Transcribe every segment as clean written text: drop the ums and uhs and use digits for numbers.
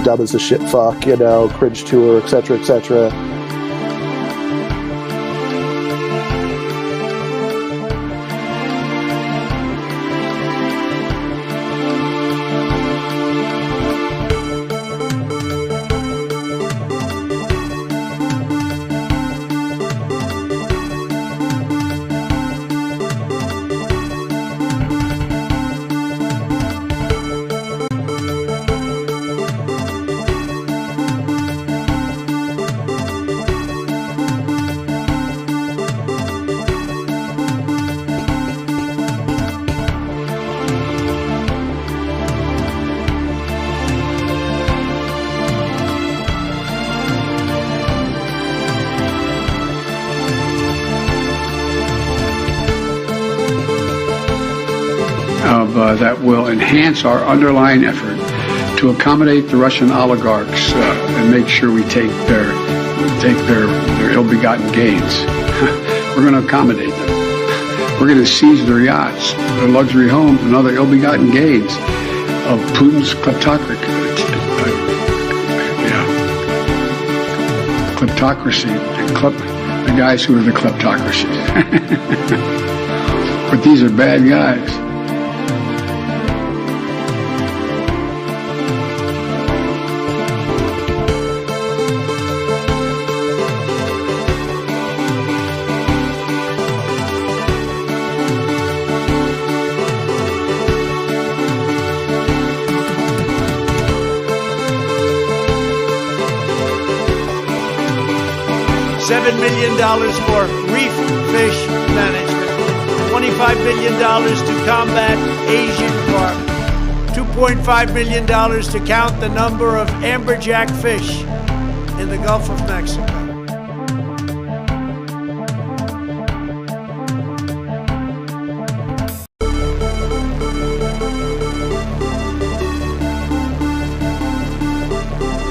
dumb as a shit fuck, you know, cringe to her, etc., etc. That will enhance our underlying effort to accommodate the Russian oligarchs and make sure we take their ill-begotten gains. We're going to accommodate them. We're going to seize their yachts, their luxury homes, and other ill-begotten gains of Putin's kleptocracy. The guys who are the kleptocracy. But these are bad guys. $7 million for reef fish management, $25 million to combat Asian carp, $2.5 million to count the number of amberjack fish in the Gulf of Mexico.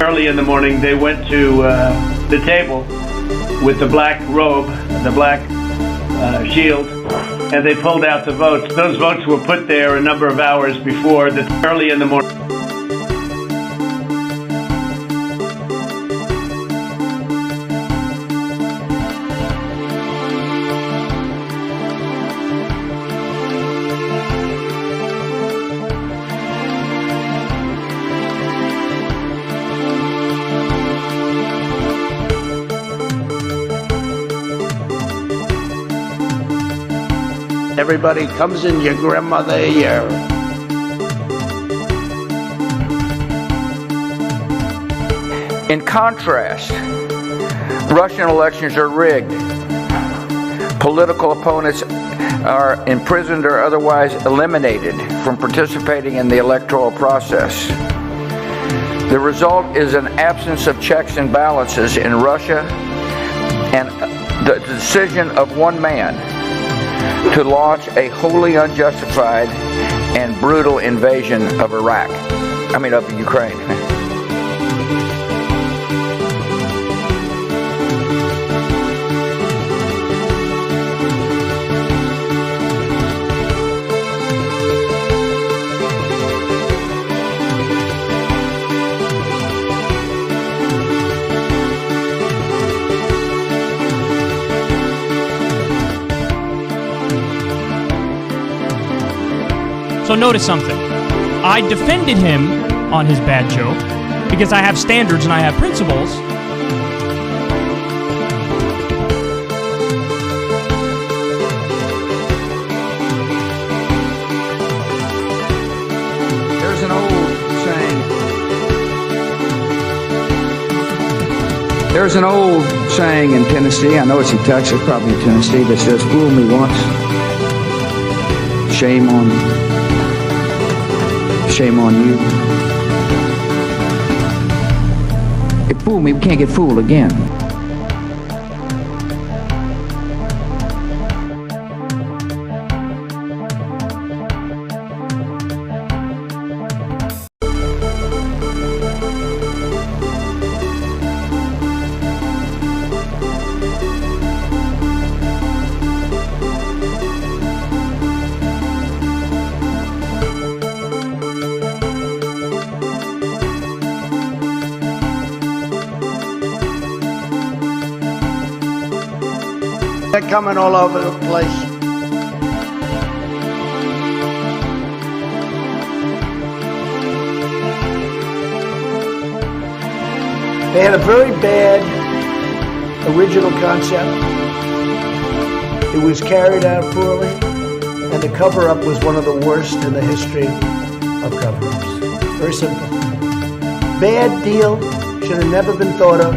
Early in the morning, they went to the table with the black robe, the black shield, and they pulled out the votes. Those votes were put there a number of hours before, early in the morning. Everybody comes in your grandmother ear. In contrast, Russian elections are rigged. Political opponents are imprisoned or otherwise eliminated from participating in the electoral process. The result is an absence of checks and balances in Russia and the decision of one man to launch a wholly unjustified and brutal invasion of of Ukraine. So notice something. I defended him on his bad joke because I have standards and I have principles. There's an old saying in Tennessee, I know it's in Texas, probably in Tennessee, that says, "Fool me once, shame on you." If fool me, we can't get fooled again. they're coming all over the place. They had a very bad original concept. It was carried out poorly, and the cover-up was one of the worst in the history of cover-ups. Very simple. Bad deal, should have never been thought of.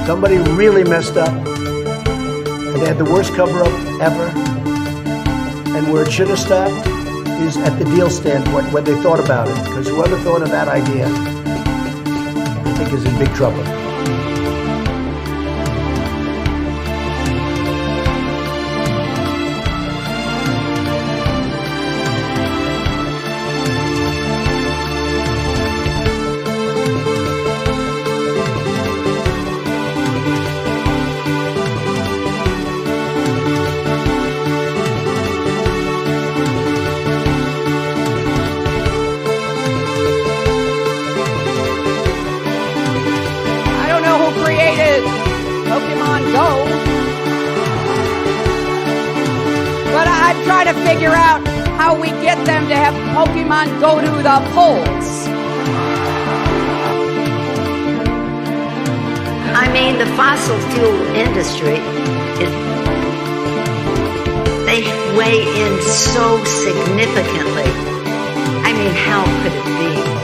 Somebody really messed up, and they had the worst cover-up ever. And where it should have stopped is at the deal standpoint when they thought about it, because whoever thought of that idea, I think is in big trouble. To figure out how we get them to have Pokemon go to the polls. I mean, the fossil fuel industry, they weigh in so significantly. I mean, how could it be?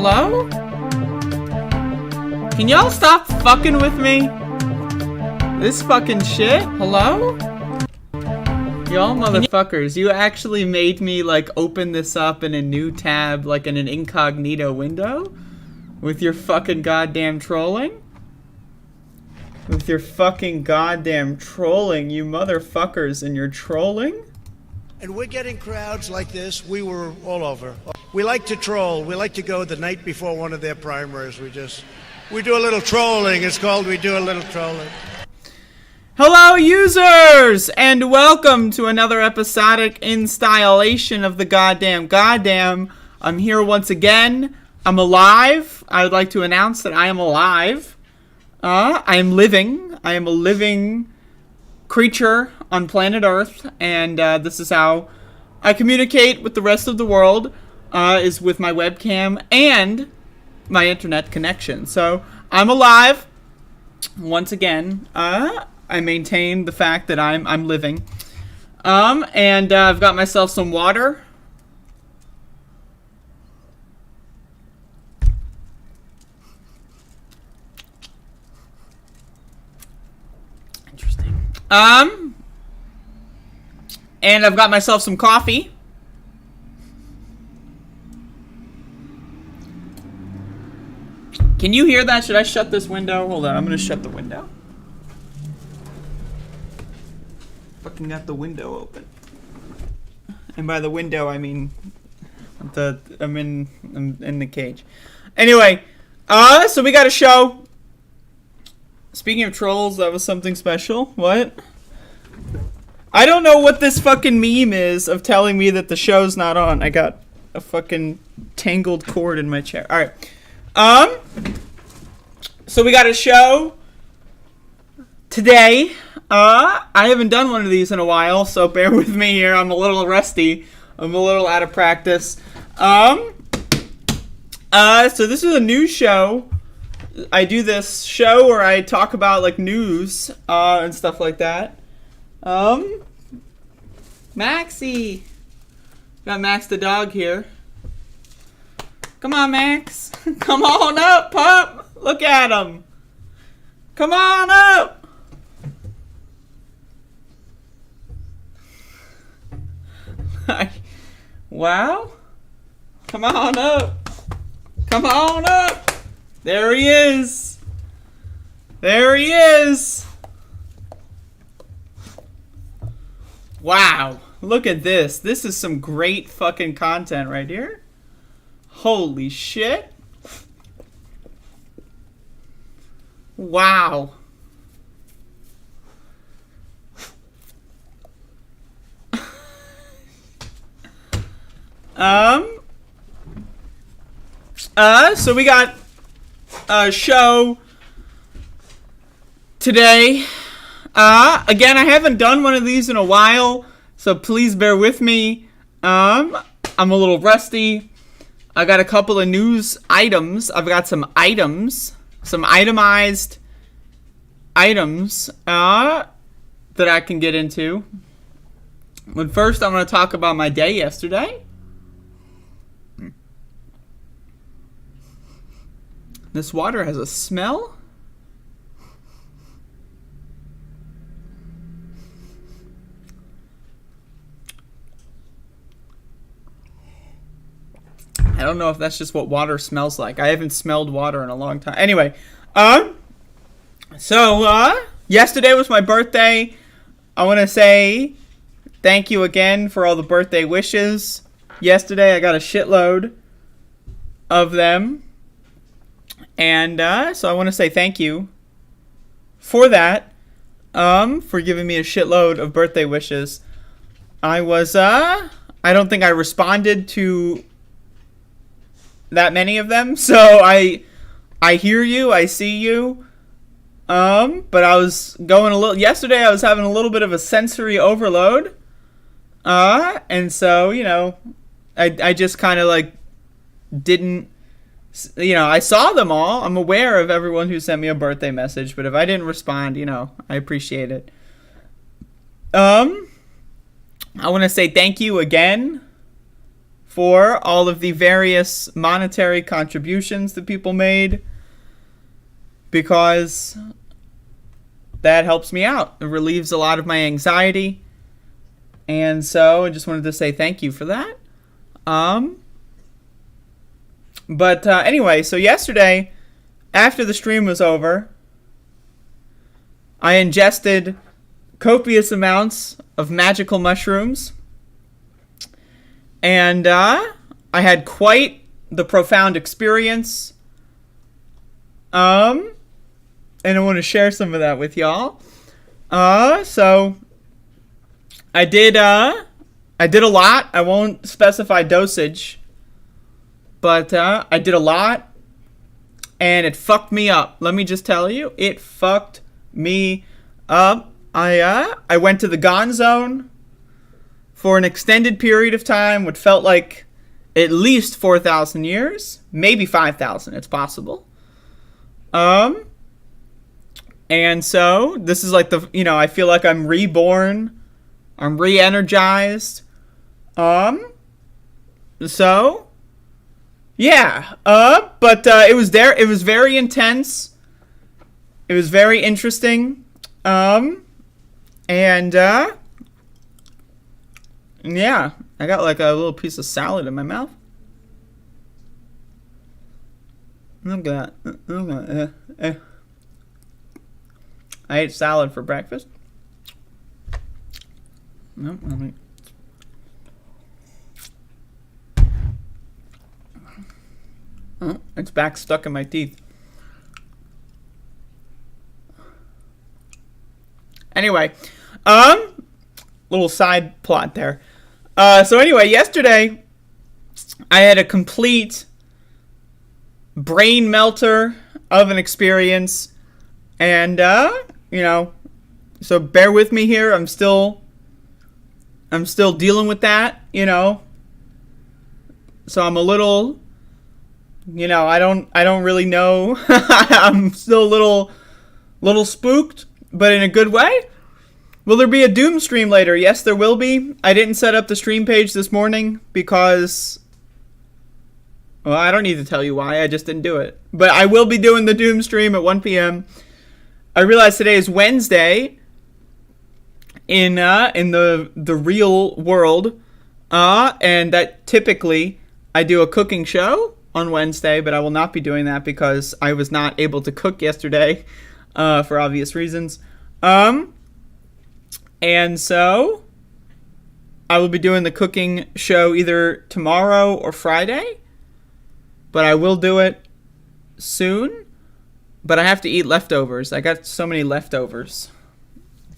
Hello? Can y'all stop fucking with me? This fucking shit? Hello? Y'all motherfuckers, you actually made me like open this up in a new tab, like in an incognito window? With your fucking goddamn trolling? With your fucking goddamn trolling, you motherfuckers, and your trolling? And we're getting crowds like this. We were all over. We like to troll. We like to go the night before one of their primaries. We do a little trolling. It's called We Do a Little Trolling. Hello, users, and welcome to another episodic installation of the goddamn. I'm here once again. I'm alive. I would like to announce that I am alive. I am living. I am a living creature on planet Earth, and this is how I communicate with the rest of the world, is with my webcam and my internet connection. So I'm alive. Once again, I maintain the fact that I'm living. And I've got myself some water. Interesting. And I've got myself some coffee. Can you hear that? Should I shut this window? Hold on, I'm gonna shut the window. Fucking got the window open. And by the window, I mean I'm in the cage. Anyway, so we got a show. Speaking of trolls, that was something special. What? I don't know what this fucking meme is of telling me that the show's not on. I got a fucking tangled cord in my chair. Alright. So we got a show today. I haven't done one of these in a while, so bear with me here. I'm a little rusty. I'm a little out of practice. So this is a news show. I do this show where I talk about like news and stuff like that. Maxie. Got Max the dog here. Come on, Max. Come on up, pup. Look at him. Come on up. Wow. Come on up. Come on up. There he is. There he is. Wow. Look at this. This is some great fucking content right here. Holy shit. Wow. So we got a show today. Again, I haven't done one of these in a while, so please bear with me. I'm a little rusty. I got a couple of news items. I've got some items, some itemized items, that I can get into. But first, I'm going to talk about my day yesterday. This water has a smell. I don't know if that's just what water smells like. I haven't smelled water in a long time. Anyway, yesterday was my birthday. I want to say thank you again for all the birthday wishes. Yesterday I got a shitload of them. And so I want to say thank you for that, for giving me a shitload of birthday wishes. I don't think I responded to that many of them, so I hear you, I see you, but I was going yesterday I was having a little bit of a sensory overload, and so, you know, I just kind of like didn't, you know, I saw them all. I'm aware of everyone who sent me a birthday message, but if I didn't respond, you know, I appreciate it. I want to say thank you again for all of the various monetary contributions that people made, because that helps me out. It relieves a lot of my anxiety. And so I just wanted to say thank you for that. But anyway, so yesterday, after the stream was over, I ingested copious amounts of magical mushrooms. And I had quite the profound experience. And I want to share some of that with y'all. So I did a lot. I won't specify dosage, but I did a lot, and it fucked me up. Let me just tell you, it fucked me up. I went to the Gone Zone for an extended period of time, what felt like at least 4,000 years, maybe 5,000. It's possible. And so this is like I feel like I'm reborn. I'm re-energized. So yeah. But it was there. It was very intense. It was very interesting. Yeah, I got like a little piece of salad in my mouth. Look at that. I ate salad for breakfast. No, oh, it's back stuck in my teeth. Anyway, little side plot there. So anyway, yesterday I had a complete brain melter of an experience, and so bear with me here. I'm still dealing with that, So I'm a little, I don't really know. I'm still a little spooked, but in a good way. Will there be a Doom stream later? Yes, there will be. I didn't set up the stream page this morning because, well, I don't need to tell you why. I just didn't do it. But I will be doing the Doom stream at 1 p.m. I realize today is Wednesday in the real world, and that typically I do a cooking show on Wednesday, but I will not be doing that because I was not able to cook yesterday for obvious reasons. And so I will be doing the cooking show either tomorrow or Friday, but I will do it soon. But I have to eat leftovers. I got so many leftovers.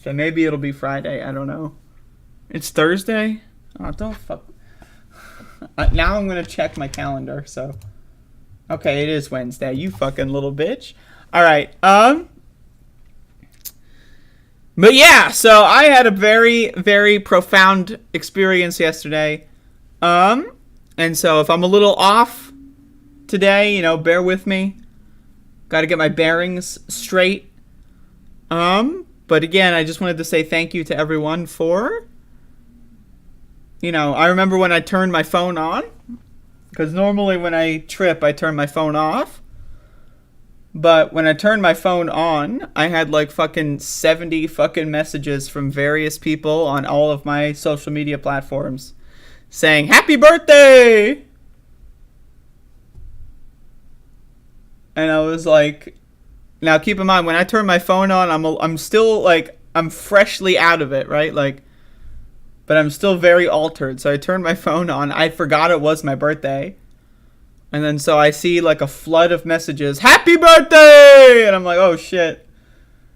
So maybe it'll be Friday. I don't know. It's Thursday? Oh, don't fuck. Now I'm going to check my calendar, so. Okay, it is Wednesday. You fucking little bitch. Alright, But yeah, so I had a very, very profound experience yesterday. And so if I'm a little off today, bear with me. Got to get my bearings straight. But again, I just wanted to say thank you to everyone for, I remember when I turned my phone on, because normally when I trip, I turn my phone off. But when I turned my phone on, I had like fucking 70 fucking messages from various people on all of my social media platforms saying, "Happy birthday!" And I was like, now keep in mind, when I turn my phone on, I'm still like, I'm freshly out of it, right? Like, but I'm still very altered. So I turned my phone on. I forgot it was my birthday. And then so I see like a flood of messages, "Happy birthday!" And I'm like, oh shit.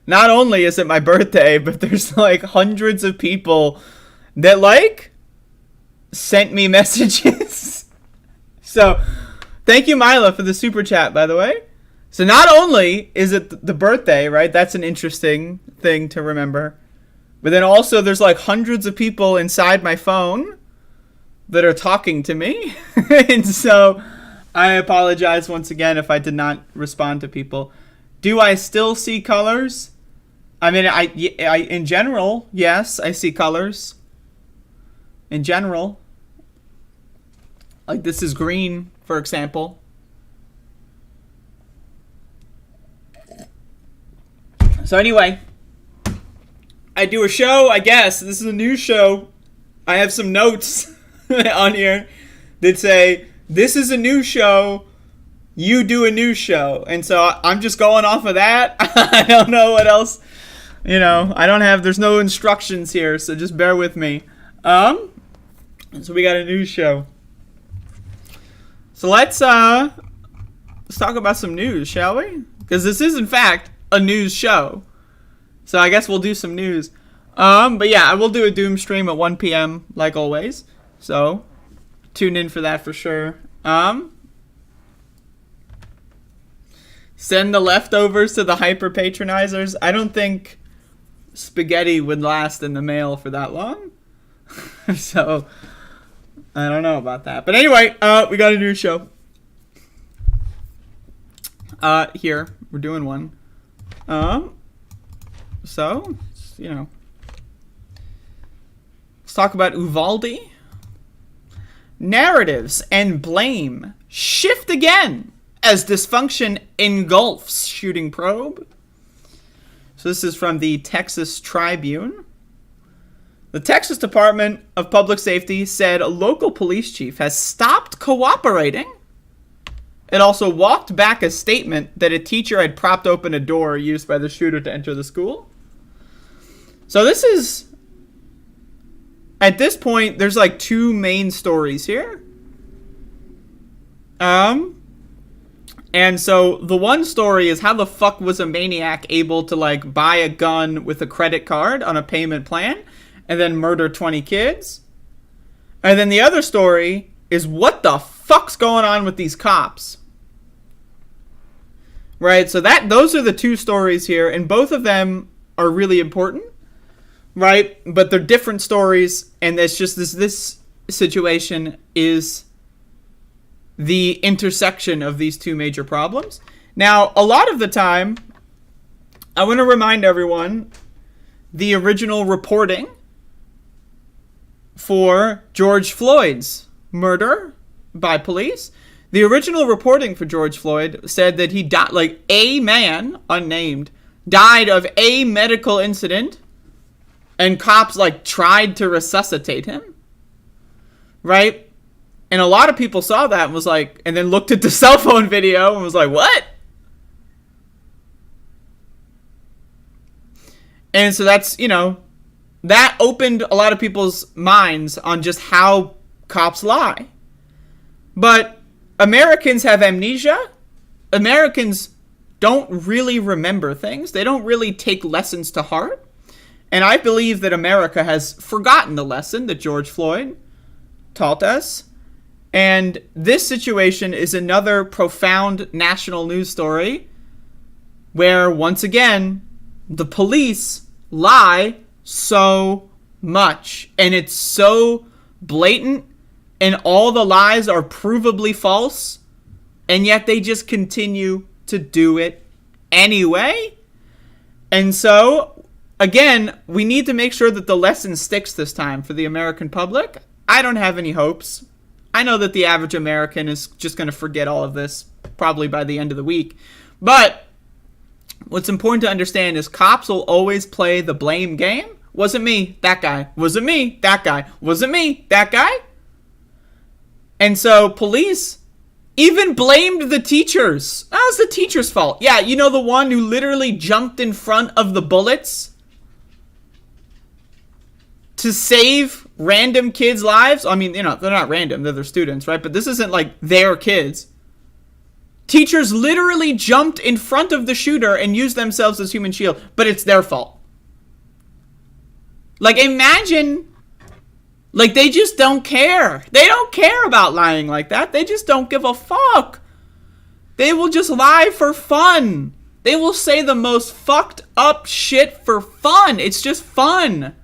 Not only is it my birthday, but there's like hundreds of people that like sent me messages. So thank you, Mila, for the super chat, by the way. So not only is it the birthday, right? That's an interesting thing to remember. But then also there's like hundreds of people inside my phone that are talking to me. And so I apologize once again if I did not respond to people. Do I still see colors? I mean, I in general, yes, I see colors. In general. Like this is green, for example. So anyway, I do a show, I guess. This is a news show. I have some notes on here that say, this is a news show, you do a news show. And so I'm just going off of that. I don't know what else. There's no instructions here, so just bear with me. So we got a news show. So let's talk about some news, shall we? Because this is, in fact, a news show. So I guess we'll do some news. But yeah, I will do a Doom stream at 1 p.m. like always. So tune in for that for sure. Send the leftovers to the hyper patronizers. I don't think spaghetti would last in the mail for that long. So I don't know about that. But anyway, we got a new show. Here, we're doing one. So, let's talk about Uvalde. Narratives and blame shift again as dysfunction engulfs shooting probe. So this is from the Texas Tribune. The Texas Department of Public Safety said a local police chief has stopped cooperating. It also walked back a statement that a teacher had propped open a door used by the shooter to enter the school. So this is, at this point, there's like two main stories here. And so the one story is how the fuck was a maniac able to like buy a gun with a credit card on a payment plan and then murder 20 kids? And then the other story is what the fuck's going on with these cops? Right? So those are the two stories here, and both of them are really important, right? But they're different stories, and it's just this situation is the intersection of these two major problems. Now, a lot of the time, I want to remind everyone the original reporting for George Floyd's murder by police. The original reporting for George Floyd said that he died, like a man, unnamed, died of a medical incident, and cops like tried to resuscitate him, right? And a lot of people saw that and was like, and then looked at the cell phone video and was like, what? And so that's, you know, that opened a lot of people's minds on just how cops lie. But Americans have amnesia. Americans don't really remember things. They don't really take lessons to heart. And I believe that America has forgotten the lesson that George Floyd taught us. And this situation is another profound national news story where, once again, the police lie so much. And it's so blatant, and all the lies are provably false, and yet they just continue to do it anyway. And so, again, we need to make sure that the lesson sticks this time for the American public. I don't have any hopes. I know that the average American is just going to forget all of this probably by the end of the week. But what's important to understand is cops will always play the blame game. Wasn't me, that guy. Wasn't me, that guy. Wasn't me, that guy. And so police even blamed the teachers. That was the teacher's fault. Yeah, you know, the one who literally jumped in front of the bullets to save random kids' lives. I mean, you know, they're not random. They're their students, right? But this isn't like their kids. Teachers literally jumped in front of the shooter and used themselves as human shield, but it's their fault. Like, imagine, like, they just don't care. They don't care about lying like that. They just don't give a fuck. They will just lie for fun. They will say the most fucked up shit for fun. It's just fun.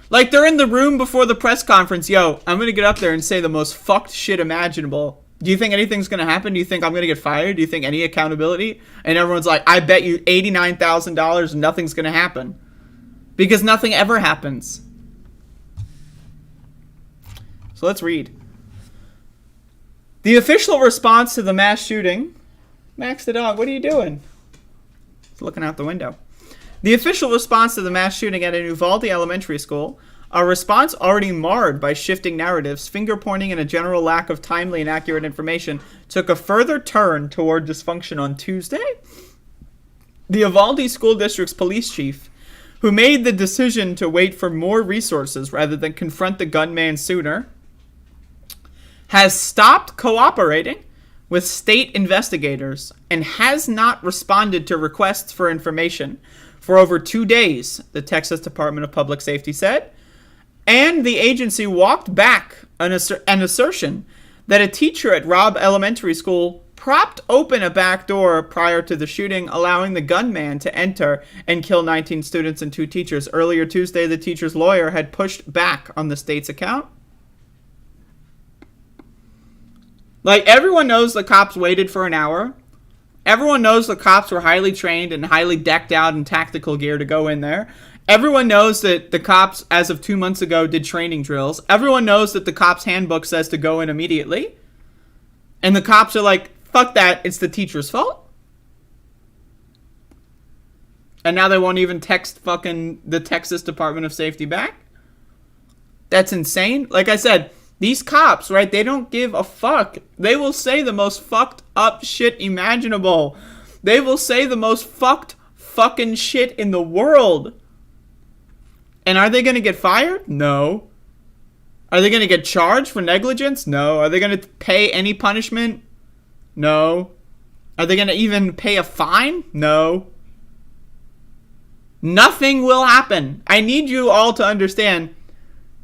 Like, they're in the room before the press conference. Yo, I'm going to get up there and say the most fucked shit imaginable. Do you think anything's going to happen? Do you think I'm going to get fired? Do you think any accountability? And everyone's like, I bet you $89,000 and nothing's going to happen. Because nothing ever happens. So let's read. The official response to the mass shooting. Max the dog, what are you doing? He's looking out the window. The official response to the mass shooting at a Uvalde elementary school, a response already marred by shifting narratives, finger-pointing, and a general lack of timely and accurate information, took a further turn toward dysfunction on Tuesday. The Uvalde School District's police chief, who made the decision to wait for more resources rather than confront the gunman sooner, has stopped cooperating with state investigators and has not responded to requests for information for over 2 days, the Texas Department of Public Safety said. And the agency walked back an assertion that a teacher at Robb Elementary School propped open a back door prior to the shooting, allowing the gunman to enter and kill 19 students and 2 teachers. Earlier Tuesday, the teacher's lawyer had pushed back on the state's account. Like, everyone knows the cops waited for an hour. Everyone knows the cops were highly trained and highly decked out in tactical gear to go in there. Everyone knows that the cops, as of 2 months ago, did training drills. Everyone knows that the cops' handbook says to go in immediately. And the cops are like, fuck that, it's the teacher's fault. And now they won't even text fucking the Texas Department of Safety back? That's insane. Like I said, these cops, right, they don't give a fuck. They will say the most fucked up shit imaginable. They will say the most fucked fucking shit in the world. And are they going to get fired? No. Are they going to get charged for negligence? No. Are they going to pay any punishment? No. Are they going to even pay a fine? No. Nothing will happen. I need you all to understand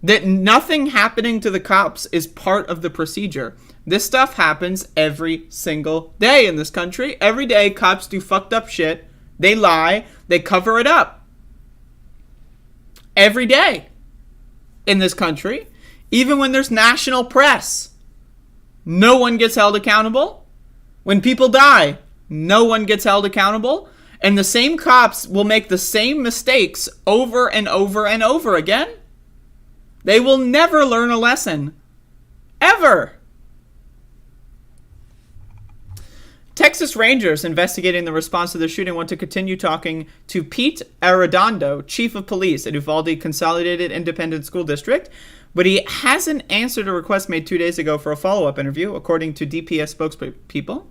that nothing happening to the cops is part of the procedure. This stuff happens every single day in this country. Every day, cops do fucked up shit. They lie. They cover it up. Every day in this country. Even when there's national press, no one gets held accountable. When people die, no one gets held accountable. And the same cops will make the same mistakes over and over and over again. They will never learn a lesson. Ever. Texas Rangers investigating the response to the shooting want to continue talking to Pete Arredondo, chief of police at Uvalde Consolidated Independent School District, But he hasn't answered a request made 2 days ago for a follow-up interview, according to DPS spokespeople.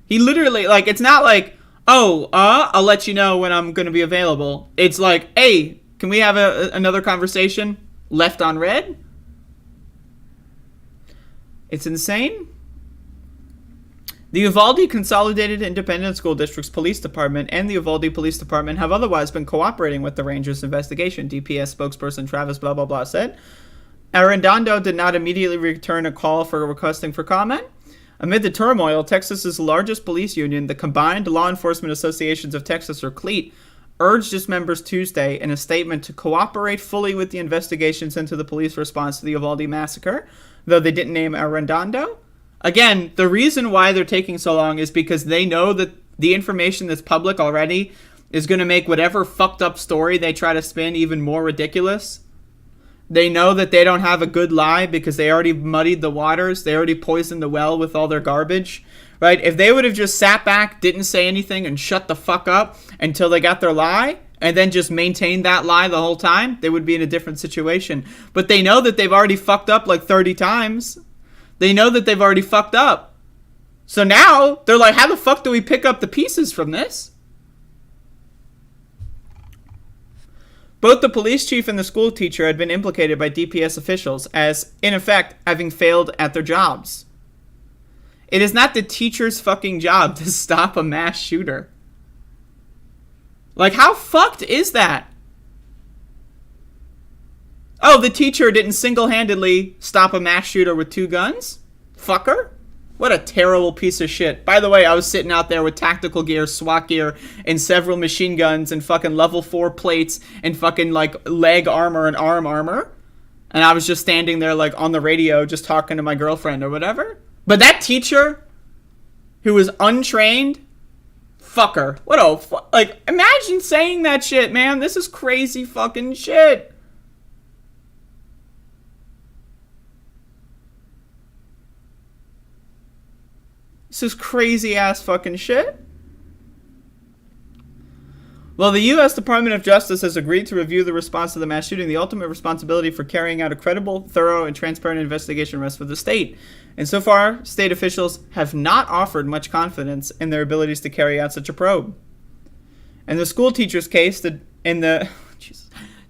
He literally, like, it's not like, I'll let you know when I'm going to be available. It's like, hey, can we have another conversation? Left on red? It's insane. The Uvalde Consolidated Independent School District's police department and the Uvalde Police Department have otherwise been cooperating with the Rangers' investigation, DPS spokesperson Travis blah blah blah said. Arredondo did not immediately return a call for requesting for comment. Amid the turmoil, Texas's largest police union, the Combined Law Enforcement Associations of Texas, or CLEAT, urged its members Tuesday in a statement to cooperate fully with the investigations into the police response to the Uvalde massacre, though they didn't name Arredondo. Again, the reason why they're taking so long is because they know that the information that's public already is going to make whatever fucked up story they try to spin even more ridiculous. They know that they don't have a good lie because they already muddied the waters. They already poisoned the well with all their garbage, right? If they would have just sat back, didn't say anything, and shut the fuck up until they got their lie, and then just maintained that lie the whole time, they would be in a different situation. But they know that they've already fucked up like 30 times. They know that they've already fucked up. So now, they're like, how the fuck do we pick up the pieces from this? Both the police chief and the school teacher had been implicated by DPS officials as, in effect, having failed at their jobs. It is not the teacher's fucking job to stop a mass shooter. Like, how fucked is that? Oh, the teacher didn't single-handedly stop a mass shooter with 2 guns? Fucker. What a terrible piece of shit. By the way, I was sitting out there with tactical gear, SWAT gear, and several machine guns, and fucking level 4 plates, and fucking, like, leg armor and arm armor. And I was just standing there, like, on the radio, just talking to my girlfriend or whatever. But that teacher, who was untrained, fucker. What a, like, imagine saying that shit, man. This is crazy fucking shit. This is crazy ass fucking shit. Well, the U.S. Department of Justice has agreed to review the response to the mass shooting. The ultimate responsibility for carrying out a credible, thorough, and transparent investigation rests with the state. And so far, state officials have not offered much confidence in their abilities to carry out such a probe. In the school teacher's case,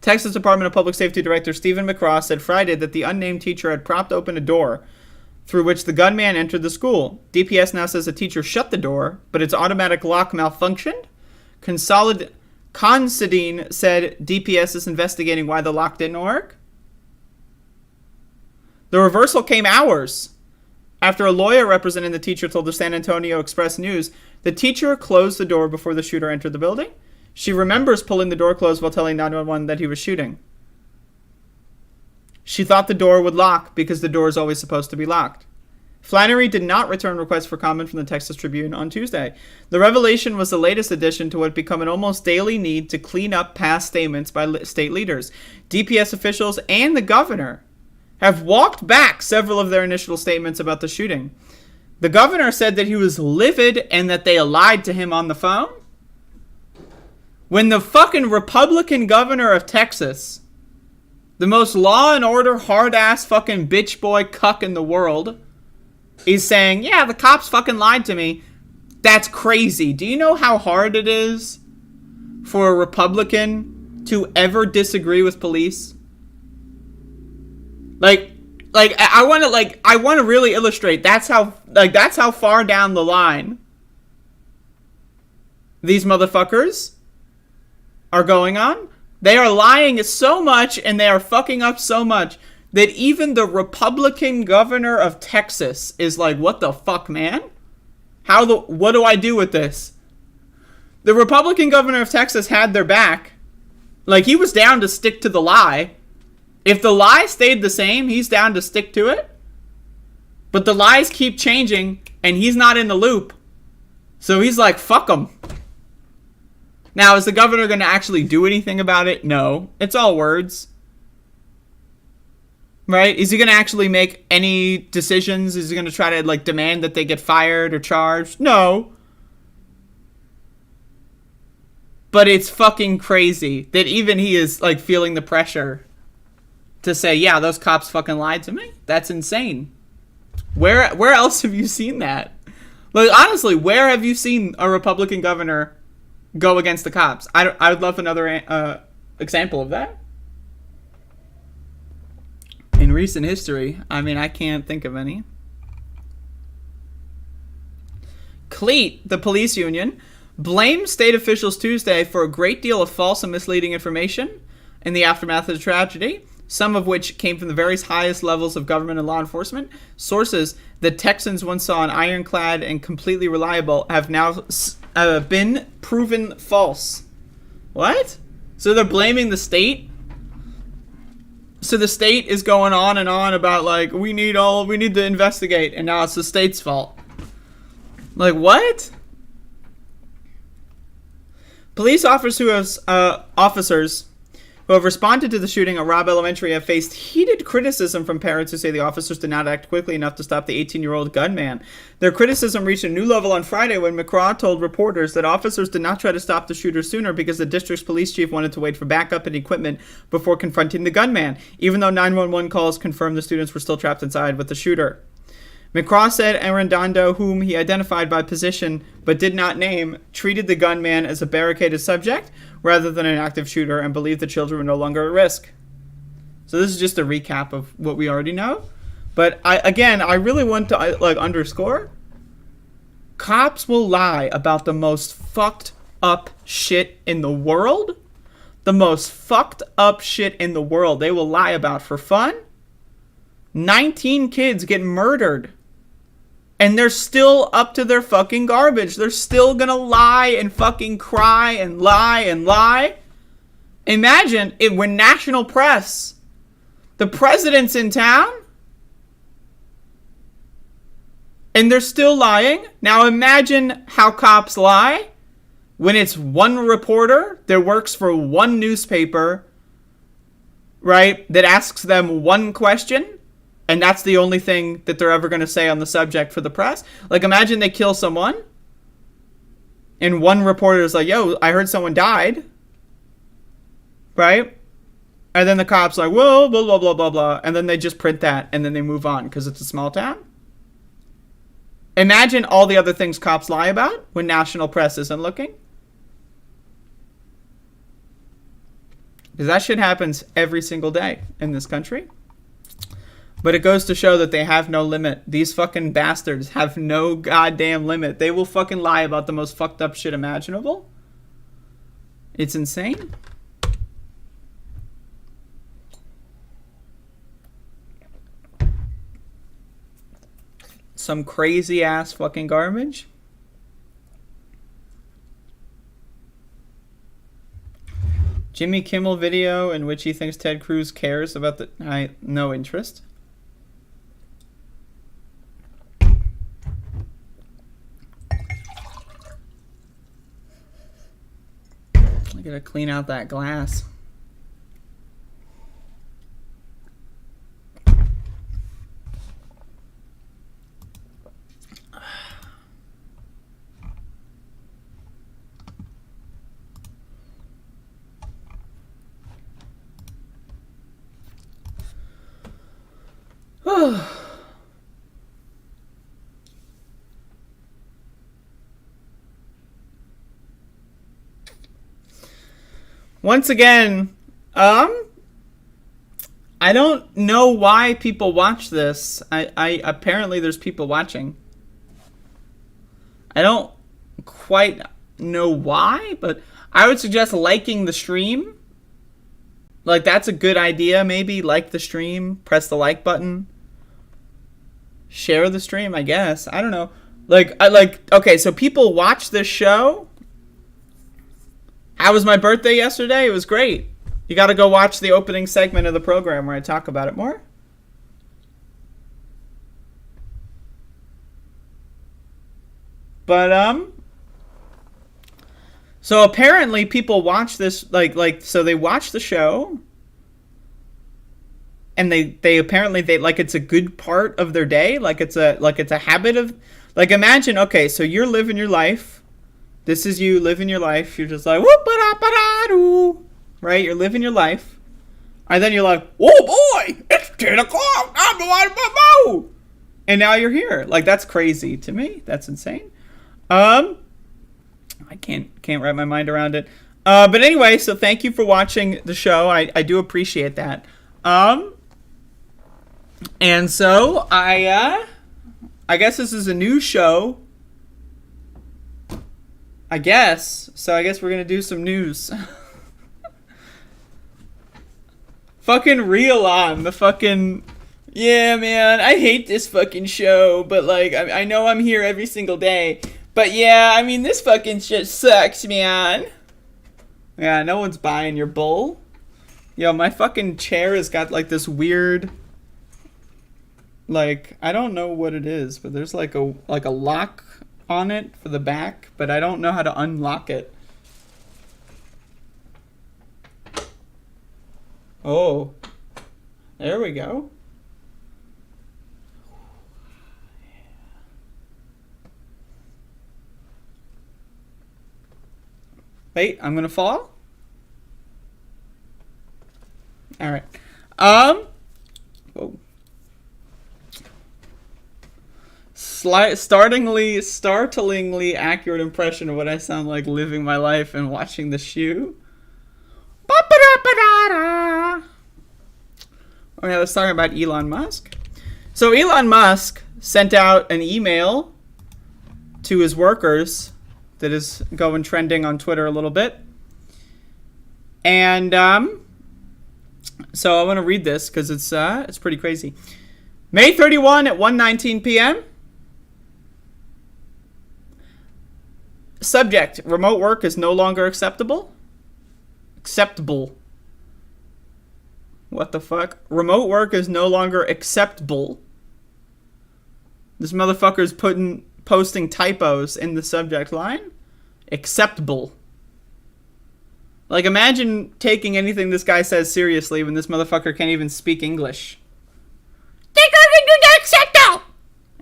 Texas Department of Public Safety Director Stephen McCraw said Friday that the unnamed teacher had propped open a door through which the gunman entered the school. DPS now says the teacher shut the door, but its automatic lock malfunctioned. Considine said DPS is investigating why the lock didn't work. The reversal came hours after a lawyer representing the teacher told the San Antonio Express News the teacher closed the door before the shooter entered the building. She remembers pulling the door closed while telling 911 that he was shooting. She thought the door would lock because the door is always supposed to be locked. Flannery did not return requests for comment from the Texas Tribune on Tuesday. The revelation was the latest addition to what had become an almost daily need to clean up past statements by state leaders. DPS officials and the governor have walked back several of their initial statements about the shooting. The governor said that he was livid and that they lied to him on the phone. When the fucking Republican governor of Texas, the most law and order hard-ass fucking bitch boy cuck in the world, is saying, yeah, the cops fucking lied to me. That's crazy. Do you know how hard it is for a Republican to ever disagree with police? I want to really illustrate. That's how far down the line these motherfuckers are going on. They are lying so much and they are fucking up so much that even the Republican governor of Texas is like, what the fuck, man? What do I do with this? The Republican governor of Texas had their back. Like, he was down to stick to the lie. If the lie stayed the same, he's down to stick to it. But the lies keep changing, and he's not in the loop. So he's like, fuck them. Now, is the governor going to actually do anything about it? No. It's all words. Right? Is he going to actually make any decisions? Is he going to try to, demand that they get fired or charged? No. But it's fucking crazy that even he is, feeling the pressure to say, yeah, those cops fucking lied to me. That's insane. Where else have you seen that? Like, honestly, where have you seen a Republican governor go against the cops? I would love another example of that. In recent history, I mean, I can't think of any. CLEAT, the police union, blamed state officials Tuesday for a great deal of false and misleading information in the aftermath of the tragedy, some of which came from the various highest levels of government and law enforcement. Sources that Texans once saw an ironclad and completely reliable have now been proven false. What? So they're blaming the state? So the state is going on and on about, like, we need to investigate, and now it's the state's fault. Like, what? Police officers who have responded to the shooting at Robb Elementary have faced heated criticism from parents who say the officers did not act quickly enough to stop the 18-year-old gunman. Their criticism reached a new level on Friday when McCraw told reporters that officers did not try to stop the shooter sooner because the district's police chief wanted to wait for backup and equipment before confronting the gunman, even though 911 calls confirmed the students were still trapped inside with the shooter. McCraw said Arredondo, whom he identified by position but did not name, treated the gunman as a barricaded subject rather than an active shooter and believed the children were no longer at risk. So this is just a recap of what we already know. But I really want to underscore, cops will lie about the most fucked up shit in the world. The most fucked up shit in the world they will lie about for fun. 19 kids get murdered. And they're still up to their fucking garbage. They're still gonna lie and fucking cry and lie and lie. Imagine it when national press, the president's in town, and they're still lying. Now imagine how cops lie when it's one reporter that works for one newspaper, right, that asks them one question. And that's the only thing that they're ever going to say on the subject for the press. Like, imagine they kill someone. And one reporter is like, yo, I heard someone died. Right? And then the cop's like, whoa, blah, blah, blah, blah, blah. And then they just print that. And then they move on because it's a small town. Imagine all the other things cops lie about when national press isn't looking. Because that shit happens every single day in this country. But it goes to show that they have no limit. These fucking bastards have no goddamn limit. They will fucking lie about the most fucked up shit imaginable. It's insane. Some crazy ass fucking garbage. Jimmy Kimmel video in which he thinks Ted Cruz cares about the... no interest. I gotta clean out that glass. Once again, I don't know why people watch this. I apparently there's people watching. I don't quite know why, but I would suggest liking the stream. Like, that's a good idea, maybe. Like the stream, press the like button. Share the stream, I guess. I don't know. Okay, so people watch this show. How was my birthday yesterday? It was great. You got to go watch the opening segment of the program where I talk about it more. But, so apparently people watch this, so they watch the show, and they apparently, like, it's a good part of their day, like it's a habit of, like, imagine, okay, so you're living your life. This is you living your life. You're just like, whoop-a-da-ba-da-doo, right? You're living your life. And then you're like, oh boy, it's 10 o'clock. And now you're here. Like, that's crazy to me. That's insane. I can't wrap my mind around it. But anyway, so thank you for watching the show. I do appreciate that. And so I guess this is a new show. I guess. So I guess we're going to do some news. Fucking reel on the fucking... Yeah, man, I hate this fucking show, but, like, I know I'm here every single day. But, yeah, I mean, this fucking shit sucks, man. Yeah, no one's buying your bull. Yo, my fucking chair has got, like, this weird... Like, I don't know what it is, but there's, like a lock on it for the back, but I don't know how to unlock it. Oh. There we go. Wait, I'm gonna fall? Alright. Whoa. Startlingly accurate impression of what I sound like living my life and watching the shoe. Okay, let's talk about Elon Musk. So Elon Musk sent out an email to his workers that is going trending on Twitter a little bit. And so I want to read this because it's pretty crazy. May 31 at 1:19 p.m. Subject: remote work is no longer acceptable. Acceptable. What the fuck? Remote work is no longer acceptable. This motherfucker's posting typos in the subject line. Acceptable. Like, imagine taking anything this guy says seriously when this motherfucker can't even speak English.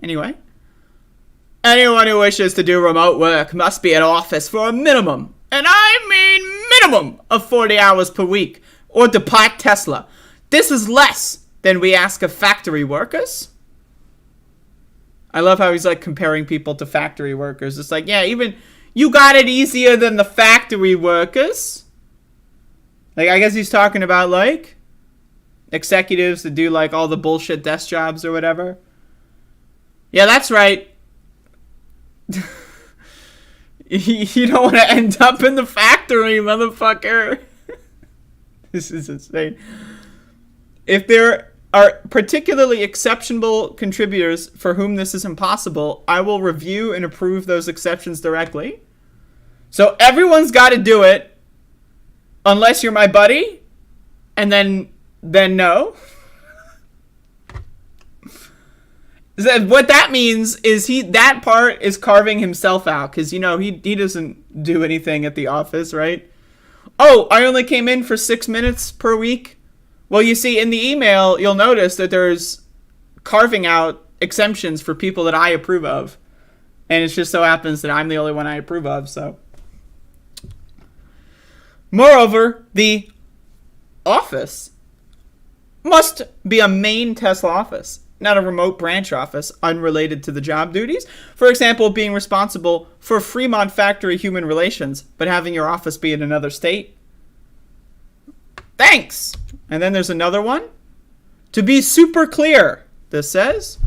Anyway. Anyone who wishes to do remote work must be at office for a minimum, and I mean minimum, of 40 hours per week, or depart Tesla. This is less than we ask of factory workers. I love how he's, like, comparing people to factory workers. It's like, yeah, even you got it easier than the factory workers. Like, I guess he's talking about, like, executives that do, like, all the bullshit desk jobs or whatever. Yeah, that's right. You don't want to end up in the factory, motherfucker. This is insane. If there are particularly exceptional contributors for whom this is impossible, I will review and approve those exceptions directly. So everyone's got to do it, unless you're my buddy, and then no. What that means is that part is carving himself out, because, you know, he doesn't do anything at the office, right? Oh, I only came in for 6 minutes per week. Well, you see, in the email, you'll notice that there's carving out exemptions for people that I approve of. And it just so happens that I'm the only one I approve of, so. Moreover, the office must be a main Tesla office, not a remote branch office unrelated to the job duties. For example, being responsible for Fremont factory human relations, but having your office be in another state. Thanks! And then there's another one. To be super clear, this says,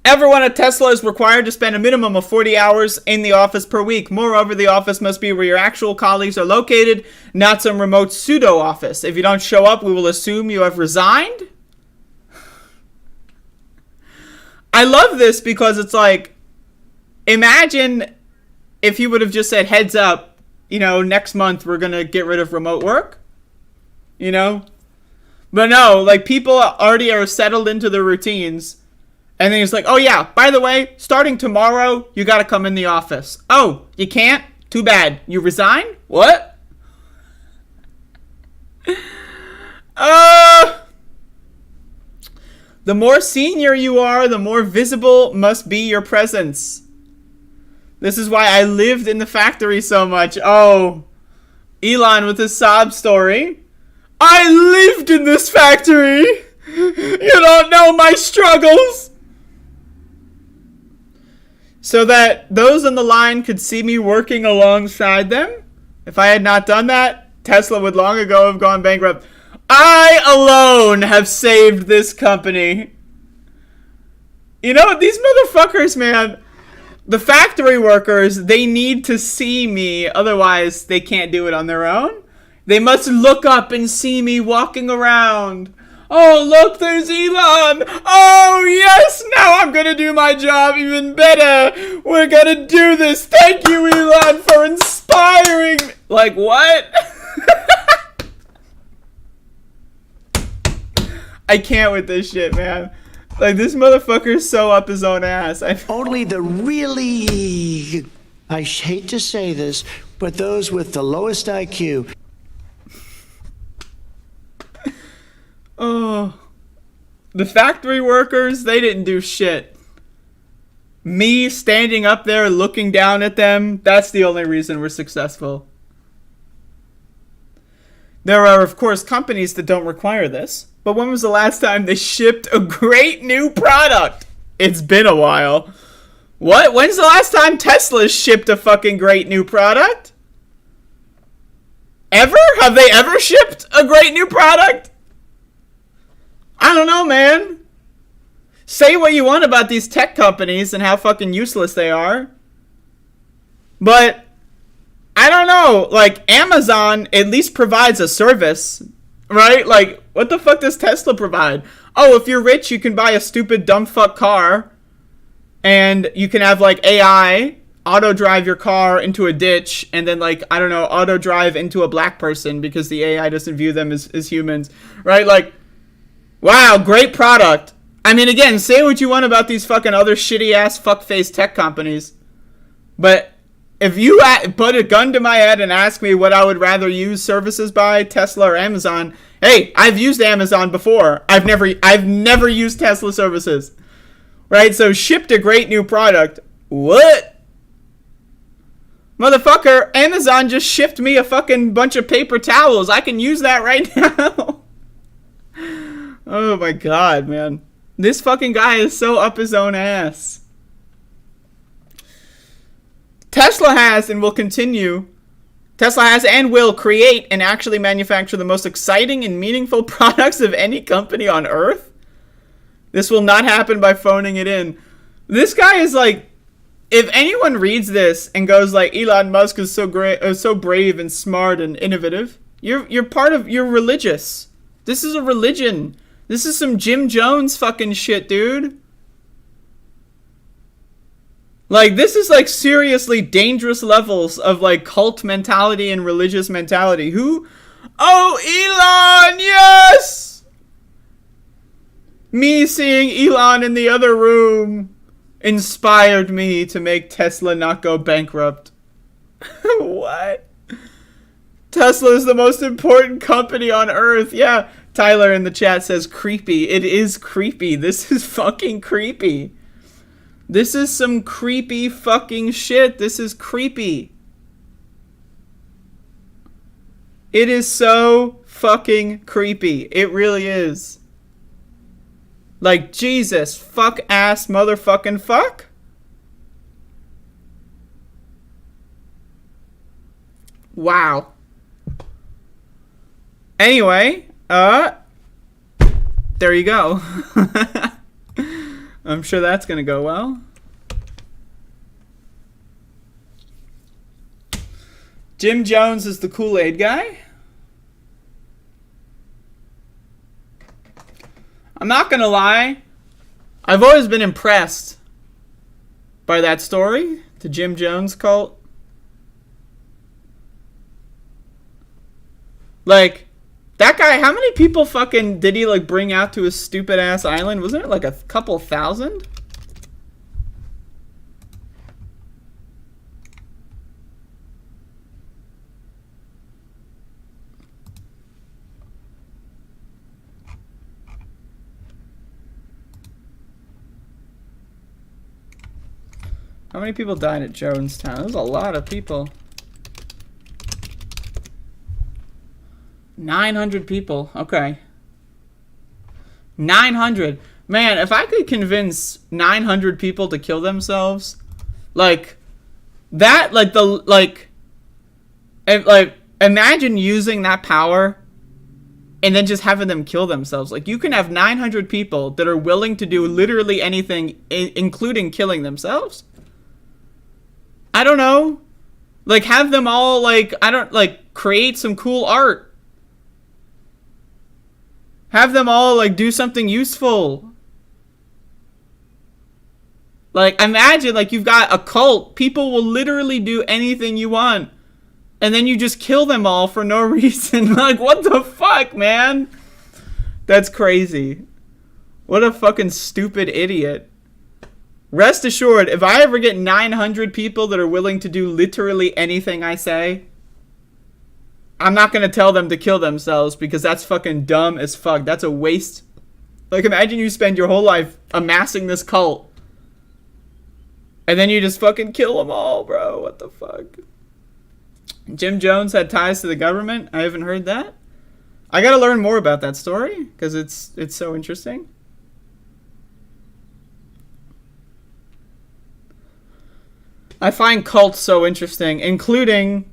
everyone at Tesla is required to spend a minimum of 40 hours in the office per week. Moreover, the office must be where your actual colleagues are located, not some remote pseudo office. If you don't show up, we will assume you have resigned. I love this because it's like, imagine if he would have just said, heads up, you know, next month we're going to get rid of remote work, you know? But no, like, people already are settled into their routines. And then he's like, oh yeah, by the way, starting tomorrow, you got to come in the office. Oh, you can't? Too bad. You resign? What? The more senior you are, the more visible must be your presence. This is why I lived in the factory so much. Oh, Elon with his sob story. I lived in this factory. You don't know my struggles. So that those on the line could see me working alongside them. If I had not done that, Tesla would long ago have gone bankrupt. I alone have saved this company. You know, these motherfuckers, man, the factory workers, they need to see me. Otherwise, they can't do it on their own. They must look up and see me walking around. Oh, look, there's Elon. Oh, yes, now I'm going to do my job even better. We're going to do this. Thank you, Elon, for inspiring me. Like, what? I can't with this shit, man. Like, this motherfucker's so up his own ass. Only the really, I hate to say this, but those with the lowest IQ. Oh, the factory workers, they didn't do shit. Me standing up there looking down at them, that's the only reason we're successful. There are, of course, companies that don't require this. But when was the last time they shipped a great new product? It's been a while. What? When's the last time Tesla shipped a fucking great new product? Ever? Have they ever shipped a great new product? I don't know, man. Say what you want about these tech companies and how fucking useless they are. But, I don't know. Like, Amazon at least provides a service, right? Like, what the fuck does Tesla provide? Oh, if you're rich, you can buy a stupid dumb fuck car. And you can have, like, AI auto-drive your car into a ditch. And then, like, I don't know, auto-drive into a black person because the AI doesn't view them as humans. Right? Like, wow, great product. I mean, again, say what you want about these fucking other shitty-ass fuck-face tech companies. But if you put a gun to my head and ask me what I would rather use services by, Tesla or Amazon, hey, I've used Amazon before. I've never used Tesla services. Right? So shipped a great new product. What? Motherfucker, Amazon just shipped me a fucking bunch of paper towels. I can use that right now. Oh my god, man. This fucking guy is so up his own ass. Tesla has and will create and actually manufacture the most exciting and meaningful products of any company on earth. This will not happen by phoning it in. This guy is like, if anyone reads this and goes like, Elon Musk is so great, so brave and smart and innovative, you're religious. This is a religion. This is some Jim Jones fucking shit, dude. Like, this is like seriously dangerous levels of like cult mentality and religious mentality. Who? Oh, Elon, yes! Me seeing Elon in the other room inspired me to make Tesla not go bankrupt. What? Tesla is the most important company on earth. Yeah, Tyler in the chat says creepy. It is creepy. This is fucking creepy. This is some creepy fucking shit. This is creepy. It is so fucking creepy. It really is. Like, Jesus, fuck ass motherfucking fuck. Wow. Anyway, there you go. I'm sure that's gonna go well. Jim Jones is the Kool-Aid guy. I'm not gonna lie, I've always been impressed by that story, the Jim Jones cult. Like, that guy, how many people fucking did he like bring out to his stupid ass island? Wasn't it like a couple thousand? How many people died at Jonestown? That was a lot of people. 900 people. Okay. 900. Man, if I could convince 900 people to kill themselves, like that, imagine using that power and then just having them kill themselves. Like, you can have 900 people that are willing to do literally anything, including killing themselves. I don't know. Like, have them all, create some cool art. Have them all, do something useful. Like, imagine, you've got a cult. People will literally do anything you want. And then you just kill them all for no reason. Like, what the fuck, man? That's crazy. What a fucking stupid idiot. Rest assured, if I ever get 900 people that are willing to do literally anything I say, I'm not going to tell them to kill themselves because that's fucking dumb as fuck. That's a waste. Like, imagine you spend your whole life amassing this cult. And then you just fucking kill them all, bro. What the fuck? Jim Jones had ties to the government. I haven't heard that. I gotta learn more about that story because it's so interesting. I find cults so interesting, including,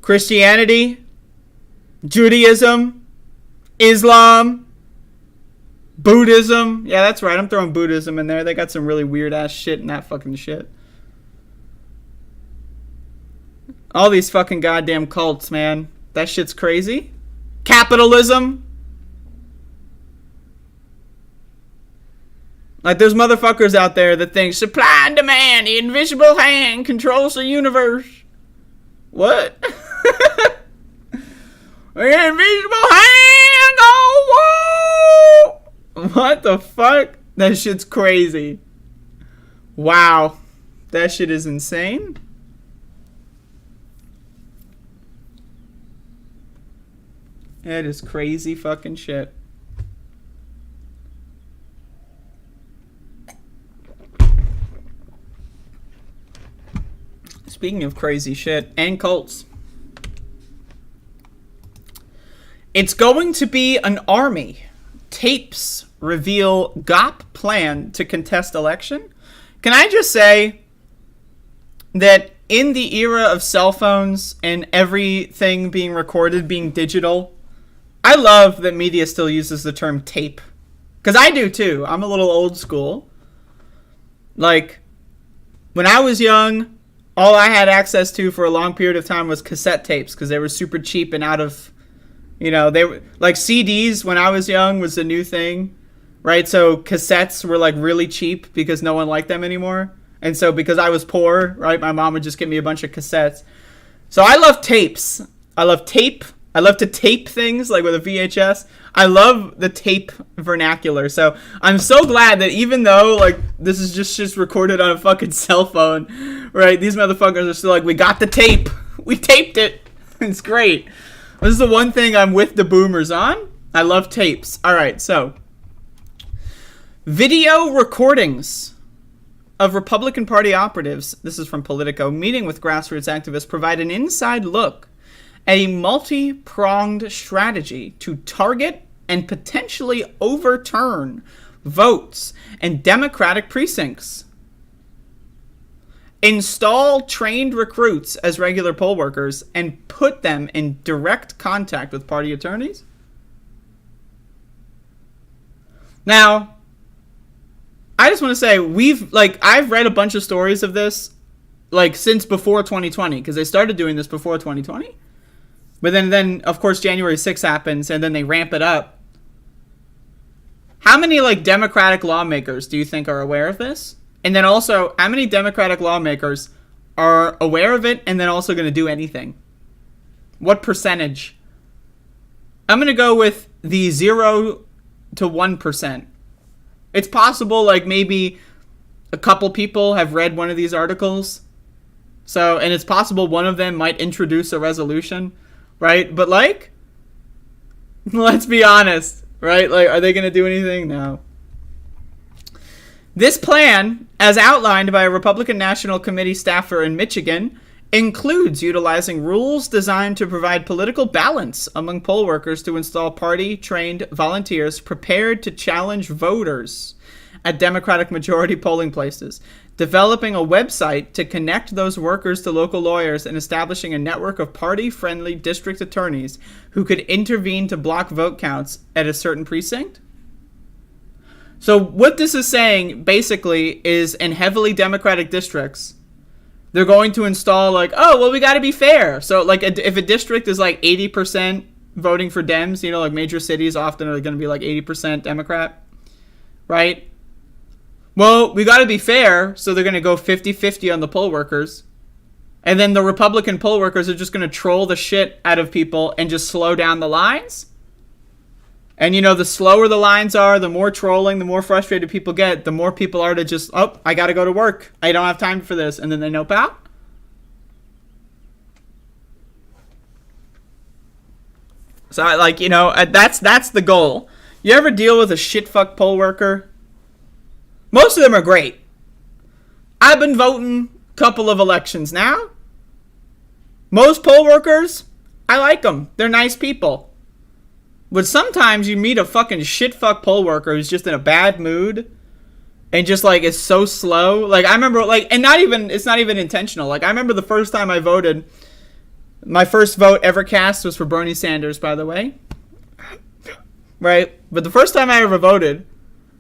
Christianity, Judaism, Islam, Buddhism. Yeah, that's right. I'm throwing Buddhism in there. They got some really weird ass shit in that fucking shit. All these fucking goddamn cults, man. That shit's crazy. Capitalism. Like, there's motherfuckers out there that think supply and demand, the invisible hand controls the universe. What? The invisible hand, oh, whoa! What the fuck? That shit's crazy. Wow. That shit is insane. That is crazy fucking shit. Speaking of crazy shit and cults, it's going to be an army. Tapes reveal GOP plan to contest election. Can I just say that in the era of cell phones and everything being recorded, being digital, I love that media still uses the term tape. Because I do too. I'm a little old school. Like, when I was young, all I had access to for a long period of time was cassette tapes because they were super cheap and out of, they were like CDs when I was young was the new thing, right? So cassettes were like really cheap because no one liked them anymore. And so because I was poor, right, my mom would just give me a bunch of cassettes. So I love tapes. I love tape. I love to tape things like with a VHS. I love the tape vernacular. So I'm so glad that even though like this is just recorded on a fucking cell phone, right? These motherfuckers are still like, we got the tape. We taped it. It's great. This is the one thing I'm with the boomers on. I love tapes. All right, so video recordings of Republican Party operatives, this is from Politico, meeting with grassroots activists provide an inside look at a multi-pronged strategy to target and potentially overturn votes in Democratic precincts. Install trained recruits as regular poll workers and put them in direct contact with party attorneys. Now, I just want to say, I've read a bunch of stories of this, since before 2020, because they started doing this before 2020. But then, of course, January 6th happens, and then they ramp it up. How many, Democratic lawmakers do you think are aware of this? And then also, how many Democratic lawmakers are aware of it and then also going to do anything? What percentage? I'm going to go with the 0 to 1%. It's possible, maybe a couple people have read one of these articles. So, and it's possible one of them might introduce a resolution. Right? But let's be honest, right? Are they going to do anything? No. This plan, as outlined by a Republican National Committee staffer in Michigan includes utilizing rules designed to provide political balance among poll workers to install party-trained volunteers prepared to challenge voters at Democratic majority polling places, developing a website to connect those workers to local lawyers, and establishing a network of party-friendly district attorneys who could intervene to block vote counts at a certain precinct. So what this is saying, basically, is in heavily Democratic districts, they're going to install, like, oh, well, we got to be fair. So, like, if a district is, like, 80% voting for Dems, you know, like, major cities often are going to be, like, 80% Democrat, right? Well, we got to be fair, so they're going to go 50-50 on the poll workers. And then the Republican poll workers are just going to troll the shit out of people and just slow down the lines. And, you know, the slower the lines are, the more trolling, the more frustrated people get, the more people are to just, oh, I got to go to work. I don't have time for this. And then they nope out. So, like, you know, that's the goal. You ever deal with a shitfuck poll worker? Most of them are great. I've been voting a couple of elections now. Most poll workers, I like them. They're nice people. But sometimes you meet a fucking shitfuck poll worker who's just in a bad mood and just, like, is so slow. Like, I remember, like, and it's not even intentional. Like, I remember the first time I voted, my first vote ever cast was for Bernie Sanders, by the way. Right? But the first time I ever voted,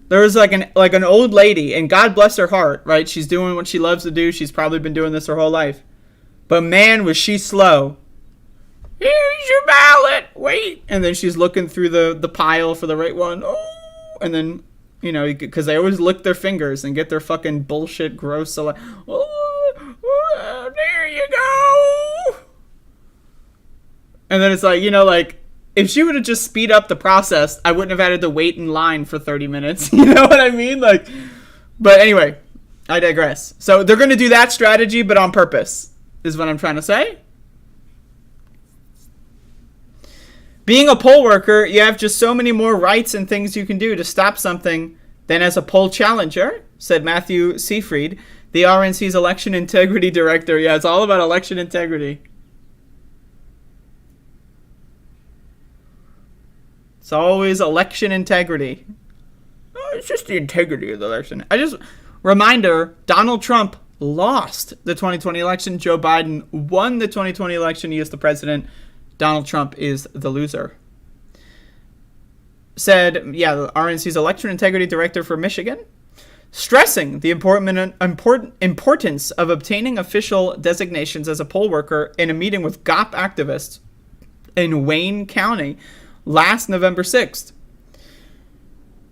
there was, like, an old lady, and God bless her heart, right? She's doing what she loves to do. She's probably been doing this her whole life. But, man, was she slow. Here's your ballot. Wait. And then she's looking through the pile for the right one. Oh. And then, you know, because they always lick their fingers and get their fucking bullshit gross. Oh, there you go. And then it's like, you know, like, if she would have just speed up the process, I wouldn't have had to wait in line for 30 minutes. You know what I mean? Like, but anyway, I digress. So they're going to do that strategy, but on purpose, is what I'm trying to say. Being a poll worker, you have just so many more rights and things you can do to stop something than as a poll challenger, said Matthew Seafried, the RNC's election integrity director. Yeah, it's all about election integrity. It's always election integrity. Oh, it's just the integrity of the election. Reminder, Donald Trump lost the 2020 election. Joe Biden won the 2020 election. He is the president. Donald Trump is the loser. Said, yeah, the RNC's election integrity director for Michigan, stressing the importance of obtaining official designations as a poll worker in a meeting with GOP activists in Wayne County last November 6th.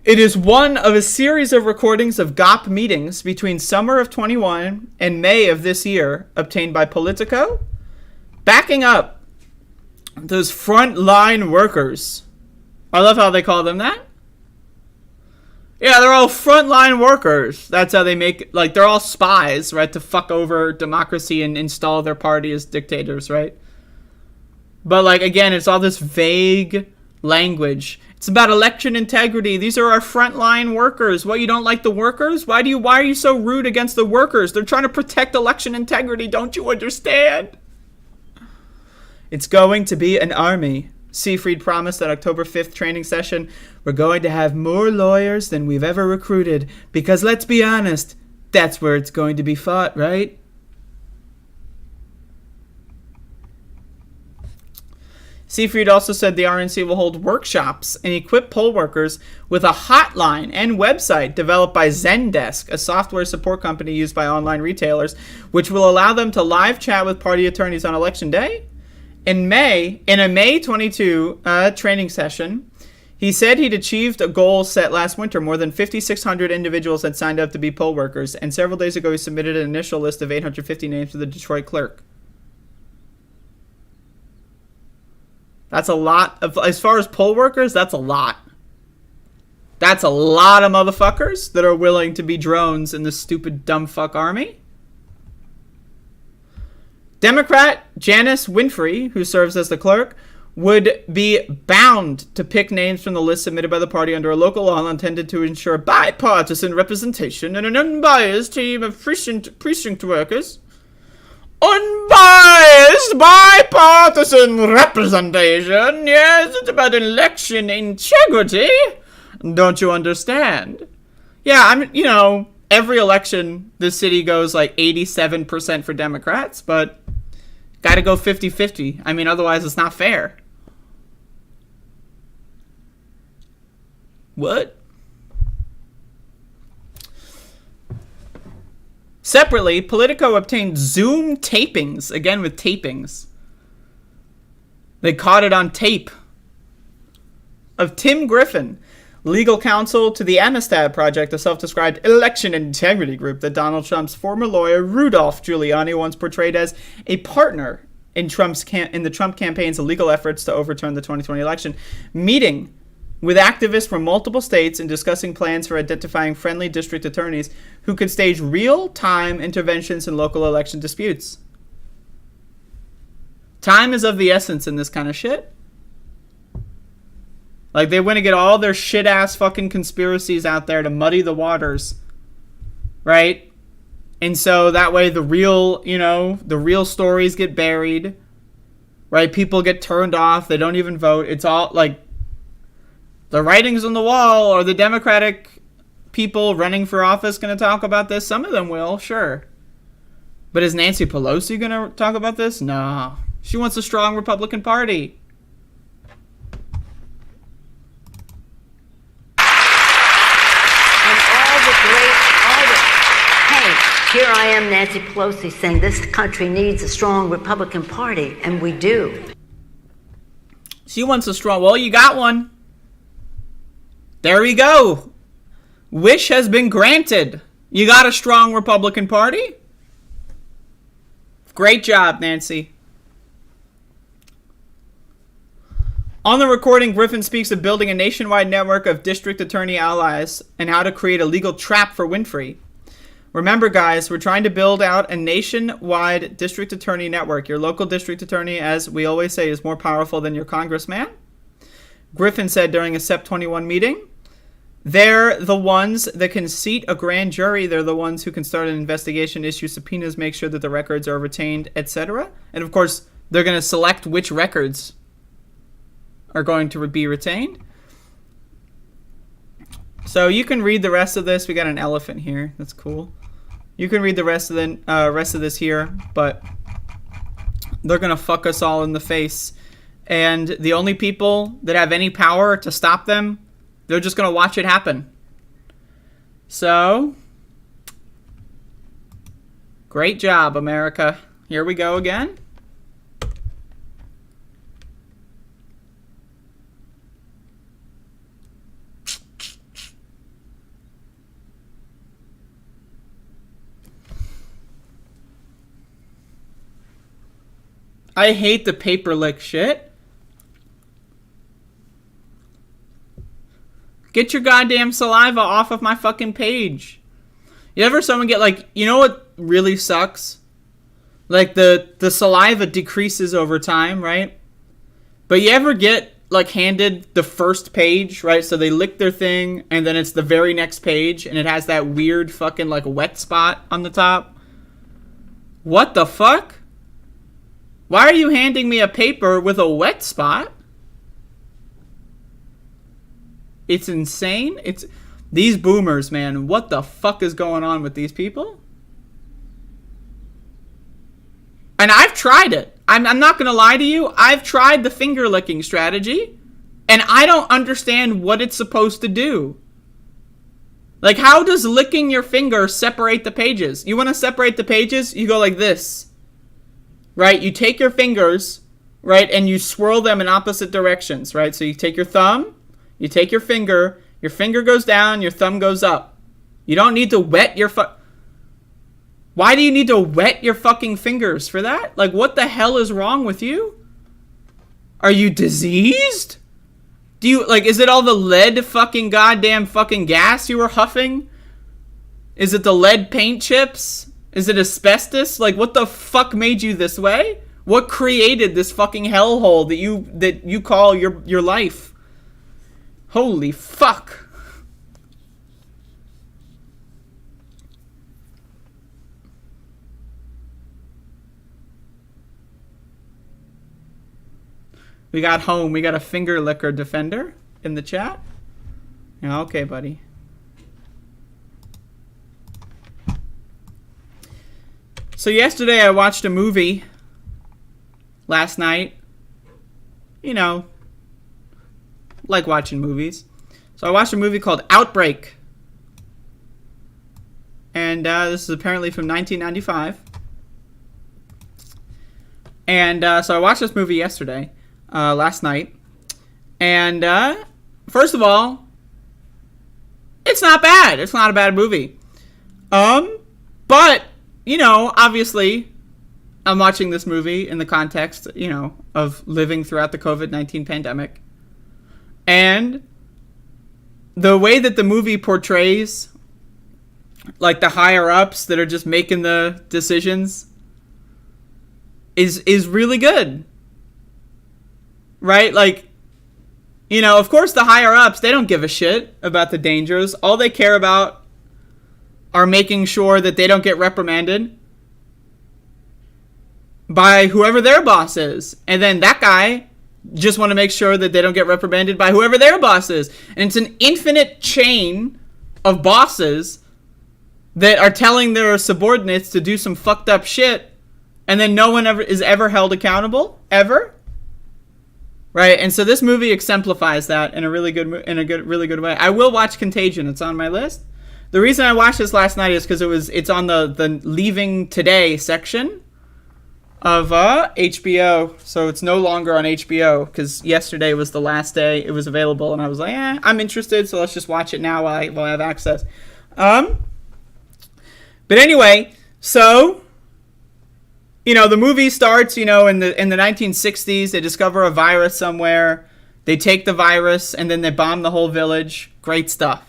It is one of a series of recordings of GOP meetings between summer of 21 and May of this year, obtained by Politico, backing up those frontline workers. I love how they call them that. Yeah, they're all frontline workers. That's how they make it. Like, they're all spies, right, to fuck over democracy and install their party as dictators, right? But, like, again, it's all this vague language. It's about election integrity. These are our frontline workers. What, you don't like the workers? Why are you so rude against the workers? They're trying to protect election integrity. Don't you understand? It's going to be an army. Seafried promised at October 5th training session, we're going to have more lawyers than we've ever recruited. Because let's be honest, that's where it's going to be fought, right? Seafried also said the RNC will hold workshops and equip poll workers with a hotline and website developed by Zendesk, a software support company used by online retailers, which will allow them to live chat with party attorneys on election day. In a May 22 training session, he said he'd achieved a goal set last winter. More than 5,600 individuals had signed up to be poll workers, and several days ago he submitted an initial list of 850 names to the Detroit clerk. That's a lot. As far as poll workers, that's a lot. That's a lot of motherfuckers that are willing to be drones in the stupid dumb fuck army. Democrat Janice Winfrey, who serves as the clerk, would be bound to pick names from the list submitted by the party under a local law intended to ensure bipartisan representation and an unbiased team of precinct workers. Unbiased, bipartisan representation. Yes, it's about election integrity. Don't you understand? Yeah, every election, the city goes like 87% for Democrats, but gotta go 50-50. Otherwise it's not fair. What? Separately, Politico obtained Zoom tapings, again with tapings. They caught it on tape. Of Tim Griffin, legal counsel to the Amistad Project, a self-described election integrity group that Donald Trump's former lawyer Rudolph Giuliani once portrayed as a partner in the Trump campaign's illegal efforts to overturn the 2020 election, meeting with activists from multiple states and discussing plans for identifying friendly district attorneys who could stage real-time interventions in local election disputes. Time is of the essence in this kind of shit. Like, they want to get all their shit-ass fucking conspiracies out there to muddy the waters. Right? And so that way the real stories get buried. Right? People get turned off. They don't even vote. It's all, like, the writing's on the wall. Are the Democratic people running for office going to talk about this? Some of them will, sure. But is Nancy Pelosi going to talk about this? No. She wants a strong Republican Party. Here I am, Nancy Pelosi, saying this country needs a strong Republican Party, and we do. She wants a strong... Well, you got one. There we go. Wish has been granted. You got a strong Republican Party? Great job, Nancy. On the recording, Griffin speaks of building a nationwide network of district attorney allies and how to create a legal trap for Winfrey. Remember, guys, we're trying to build out a nationwide district attorney network. Your local district attorney, as we always say, is more powerful than your congressman. Griffin said during a SEP 21 meeting, they're the ones that can seat a grand jury. They're the ones who can start an investigation, issue subpoenas, make sure that the records are retained, etc. And, of course, they're going to select which records are going to be retained. So you can read the rest of this. We got an elephant here. That's cool. You can read the rest of this here, but they're gonna fuck us all in the face. And the only people that have any power to stop them, they're just gonna watch it happen. So, great job, America. Here we go again. I hate the paper lick shit. Get your goddamn saliva off of my fucking page. You ever someone get like, you know what really sucks? Like the saliva decreases over time, right? But you ever get like handed the first page, right? So they lick their thing and then it's the very next page and it has that weird fucking like wet spot on the top. What the fuck? Why are you handing me a paper with a wet spot? It's insane. It's these boomers, man. What the fuck is going on with these people? And I've tried it. I'm not going to lie to you. I've tried the finger licking strategy. And I don't understand what it's supposed to do. Like, how does licking your finger separate the pages? You want to separate the pages? You go like this. Right? You take your fingers, right, and you swirl them in opposite directions, right? So you take your thumb, you take your finger goes down, your thumb goes up. You don't need to wet your Why do you need to wet your fucking fingers for that? Like, what the hell is wrong with you? Are you diseased? Do you, like, is it all the lead fucking goddamn fucking gas you were huffing? Is it the lead paint chips? Is it asbestos? Like, what the fuck made you this way? What created this fucking hellhole that you call your life? Holy fuck. We got home. We got a finger licker defender in the chat. Yeah, okay, buddy. So yesterday I watched a movie. Last night. You know, like watching movies. So I watched a movie called Outbreak. And this is apparently from 1995. And so I watched this movie yesterday. Last night. And first of all, it's not bad. It's not a bad movie. But, you know, obviously, I'm watching this movie in the context, you know, of living throughout the COVID-19 pandemic. And the way that the movie portrays, like, the higher-ups that are just making the decisions is really good. Right? Like, you know, of course the higher-ups, they don't give a shit about the dangers. All they care about are making sure that they don't get reprimanded by whoever their boss is. And then that guy just want to make sure that they don't get reprimanded by whoever their boss is. And it's an infinite chain of bosses that are telling their subordinates to do some fucked up shit, and then no one is ever held accountable, ever. Right? And so this movie exemplifies that in a really good way. I will watch Contagion. It's on my list. The reason I watched this last night is because it's on the Leaving Today section of HBO. So it's no longer on HBO because yesterday was the last day it was available, and I was like, I'm interested, so let's just watch it now while I have access. But anyway, so, you know, the movie starts, you know, in the 1960s. They discover a virus somewhere. They take the virus and then they bomb the whole village. Great stuff.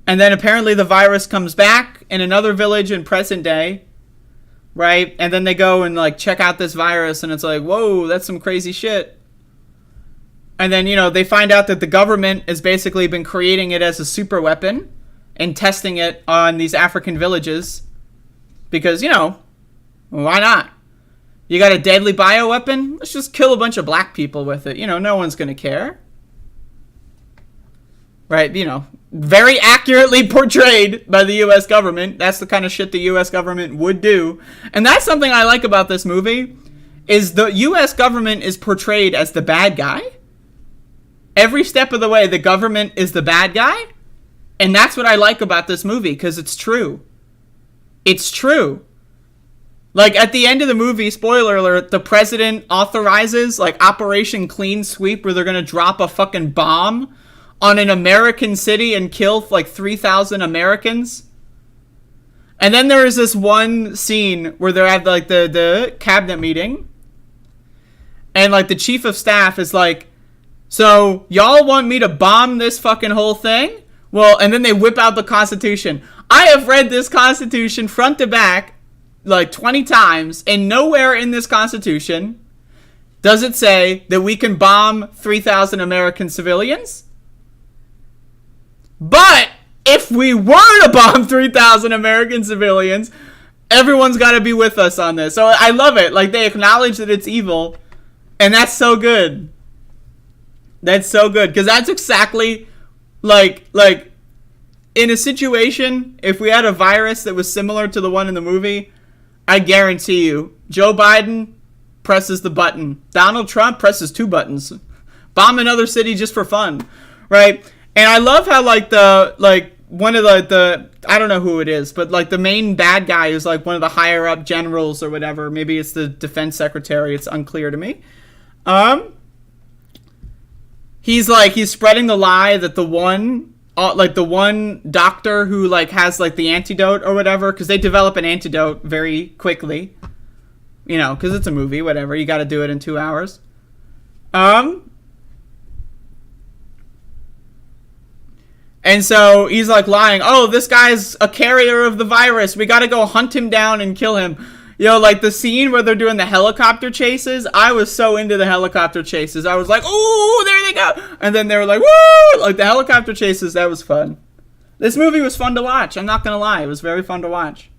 And then apparently the virus comes back in another village in present day, right? And then they go and, like, check out this virus, and it's like, whoa, that's some crazy shit. And then, you know, they find out that the government has basically been creating it as a super weapon and testing it on these African villages because, you know, why not? You got a deadly bioweapon? Let's just kill a bunch of black people with it. You know, no one's going to care. Right? You know, very accurately portrayed by the U.S. government. That's the kind of shit the U.S. government would do. And that's something I like about this movie, is the U.S. government is portrayed as the bad guy. Every step of the way, the government is the bad guy. And that's what I like about this movie, because it's true. It's true. Like, at the end of the movie, spoiler alert, the president authorizes, like, Operation Clean Sweep, where they're going to drop a fucking bomb on an American city and kill, like, 3,000 Americans. And then there is this one scene where they're at, like, the cabinet meeting. And, like, the chief of staff is like, so, y'all want me to bomb this fucking whole thing? Well, and then they whip out the Constitution. I have read this Constitution front to back like 20 times, and nowhere in this Constitution does it say that we can bomb 3,000 American civilians. But if we were to bomb 3,000 American civilians, everyone's got to be with us on this. So I love it. Like, they acknowledge that it's evil, and that's so good. That's so good, because that's exactly like in a situation, if we had a virus that was similar to the one in the movie, I guarantee you, Joe Biden presses the button. Donald Trump presses 2 buttons. Bomb another city just for fun, right? And I love how, like, one of the I don't know who it is, but, like, the main bad guy is, like, one of the higher up generals or whatever. Maybe it's the defense secretary. It's unclear to me. He's spreading the lie that the one doctor who, like, has, like, the antidote or whatever, because they develop an antidote very quickly, you know, because it's a movie, whatever, you got to do it in 2 hours. And so he's, like, lying, oh, this guy's a carrier of the virus, we got to go hunt him down and kill him. You know, like, the scene where they're doing the helicopter chases, I was so into the helicopter chases. I was like, ooh, there they go. And then they were like, woo! Like, the helicopter chases, that was fun. This movie was fun to watch. I'm not going to lie. It was very fun to watch.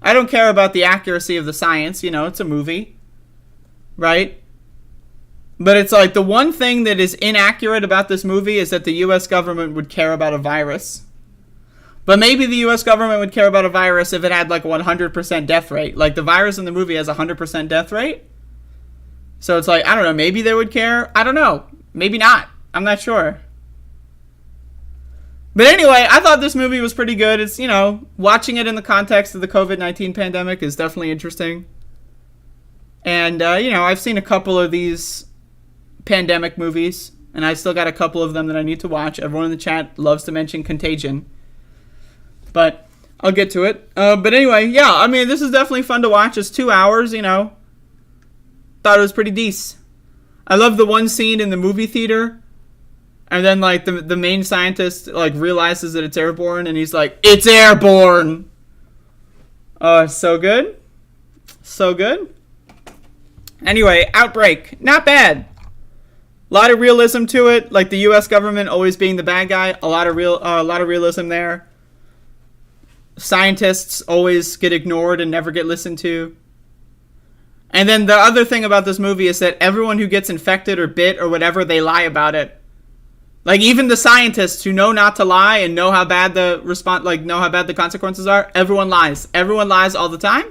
I don't care about the accuracy of the science. You know, it's a movie. Right? But it's like the one thing that is inaccurate about this movie is that the U.S. government would care about a virus. But maybe the U.S. government would care about a virus if it had like a 100% death rate. Like the virus in the movie has a 100% death rate. So it's like, I don't know, maybe they would care. I don't know. Maybe not. I'm not sure. But anyway, I thought this movie was pretty good. It's, watching it in the context of the COVID-19 pandemic is definitely interesting. And, I've seen a couple of these pandemic movies, and I still got a couple of them that I need to watch. Everyone in the chat loves to mention Contagion, but I'll get to it. But anyway, yeah, I mean, this is definitely fun to watch. It's 2 hours, Thought it was pretty decent. I love the one scene in the movie theater, and then, like, the main scientist, like, realizes that it's airborne, and he's like, "It's airborne!" Oh, so good. So good. Anyway, Outbreak. Not bad. A lot of realism to it, like the U.S. government always being the bad guy. A lot of realism there. Scientists always get ignored and never get listened to. And then the other thing about this movie is that everyone who gets infected or bit or whatever, they lie about it. Like even the scientists who know not to lie and know how bad know how bad the consequences are. Everyone lies. Everyone lies all the time.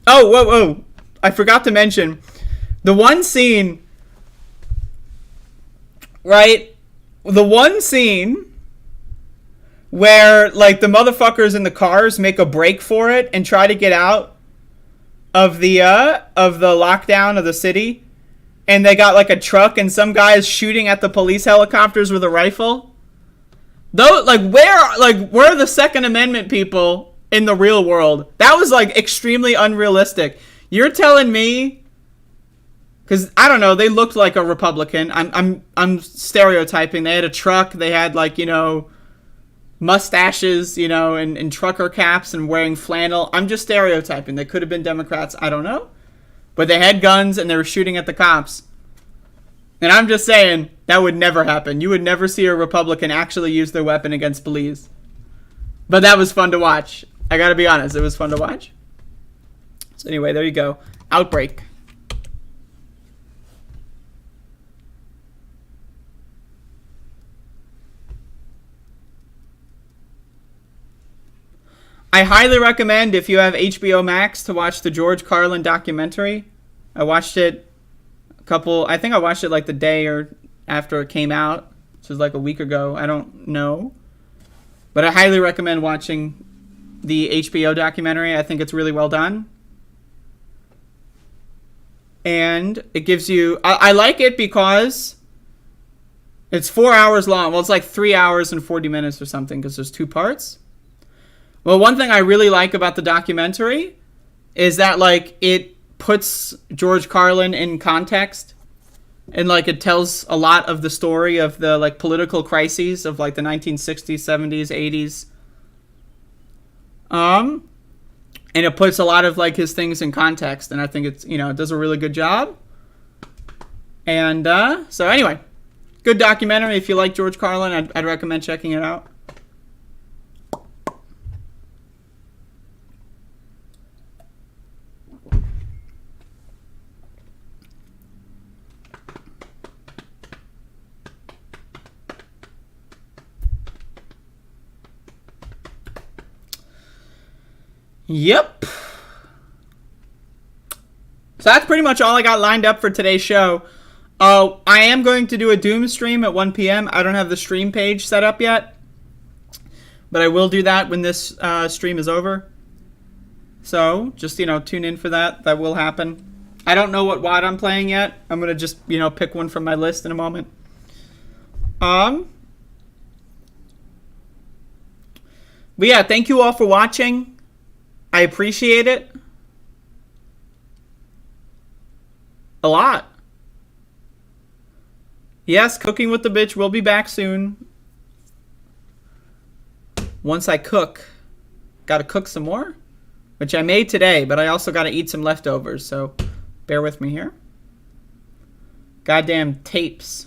Oh, whoa! I forgot to mention the one scene. Right? The one scene where, like, the motherfuckers in the cars make a break for it and try to get out of the lockdown of the city, and they got, like, a truck and some guy is shooting at the police helicopters with a rifle. Though, where are the Second Amendment people in the real world? That was, like, extremely unrealistic. You're telling me... Because, I don't know, they looked like a Republican. I'm stereotyping. They had a truck. They had, mustaches, and trucker caps and wearing flannel. I'm just stereotyping. They could have been Democrats. I don't know. But they had guns and they were shooting at the cops. And I'm just saying, that would never happen. You would never see a Republican actually use their weapon against police. But that was fun to watch. I gotta be honest. It was fun to watch. So anyway, there you go. Outbreak. I highly recommend, if you have HBO Max, to watch the George Carlin documentary. I watched it I think I watched it like the day or after it came out, which was like a week ago. I don't know. But I highly recommend watching the HBO documentary. I think it's really well done. And it gives you... I like it because it's 4 hours long. Well, it's like 3 hours and 40 minutes or something because there's 2 parts. Well, one thing I really like about the documentary is that, it puts George Carlin in context. And, it tells a lot of the story of the, political crises of, the 1960s, 70s, 80s. And it puts a lot of, his things in context. And I think it's, it does a really good job. And, so anyway, good documentary. If you like George Carlin, I'd recommend checking it out. Yep. So that's pretty much all I got lined up for today's show. I am going to do a Doom stream at 1 p.m. I don't have the stream page set up yet, but I will do that when this stream is over. So just, tune in for that. That will happen. I don't know what WAD I'm playing yet. I'm going to just, pick one from my list in a moment. But yeah, thank you all for watching. I appreciate it a lot. Yes, Cooking with the Bitch will be back soon. Once I cook. Gotta cook some more, which I made today, but I also gotta eat some leftovers, so bear with me here. Goddamn tapes.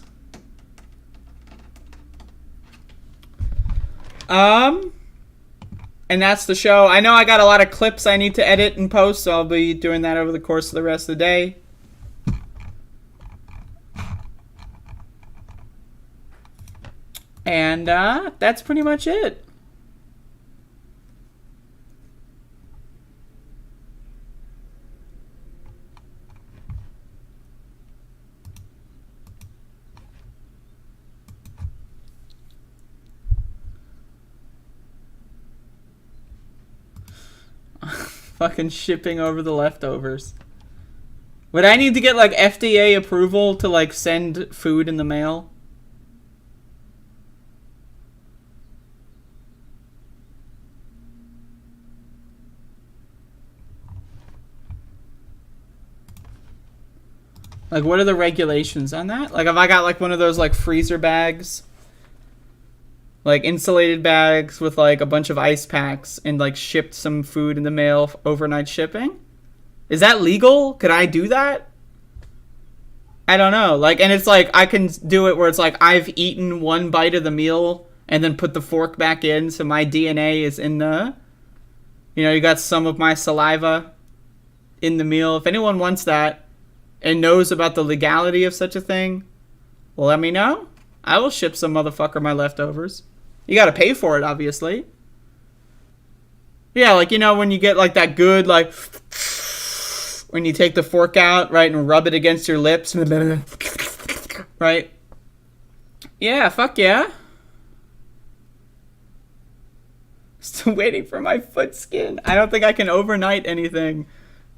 And that's the show. I know I got a lot of clips I need to edit and post, so I'll be doing that over the course of the rest of the day. And that's pretty much it. Fucking shipping over the leftovers. Would I need to get like FDA approval to like send food in the mail? Like, what are the regulations on that? Like, if I got like one of those like freezer bags, like insulated bags with like a bunch of ice packs, and like shipped some food in the mail, overnight shipping, is that legal? Could I do that? I don't know. Like, and it's like I can do it where it's like I've eaten one bite of the meal and then put the fork back in, so my DNA is in the, you know, you got some of my saliva in the meal. If anyone wants that and knows about the legality of such a thing, well, let me know. I will ship some motherfucker my leftovers. You gotta pay for it, obviously. Yeah, like, you know, when you get like that good, like, when you take the fork out, right, and rub it against your lips, right? Yeah, fuck yeah. Still waiting for my foot skin. I don't think I can overnight anything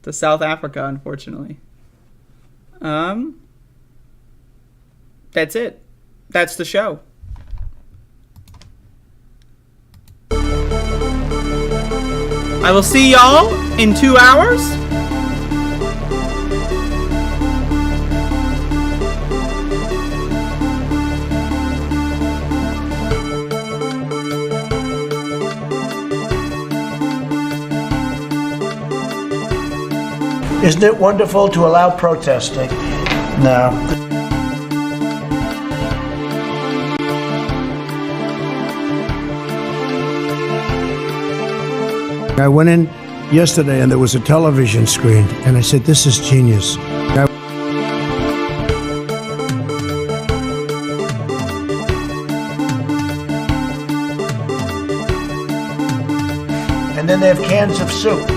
to South Africa, unfortunately. That's it. That's the show. I will see y'all in 2 hours. Isn't it wonderful to allow protesting? No. I went in yesterday and there was a television screen and I said, this is genius. And then they have cans of soup.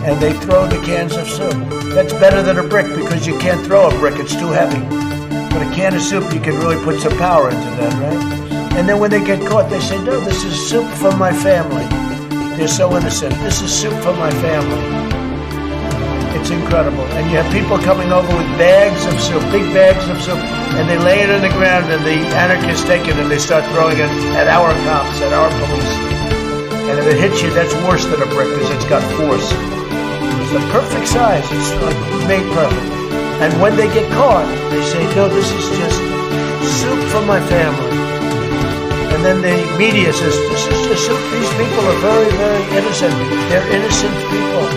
And they throw the cans of soup. That's better than a brick because you can't throw a brick, it's too heavy. But a can of soup, you can really put some power into that, right? And then when they get caught, they say, no, this is soup for my family. They're so innocent. This is soup for my family. It's incredible. And you have people coming over with bags of soup, big bags of soup, and they lay it on the ground and the anarchists take it and they start throwing it at our cops, at our police. And if it hits you, that's worse than a brick because it's got force. It's the perfect size. It's like made perfect. And when they get caught, they say, no, this is just soup for my family. And then the media says, this is just soup. These people are very, very innocent. They're innocent people.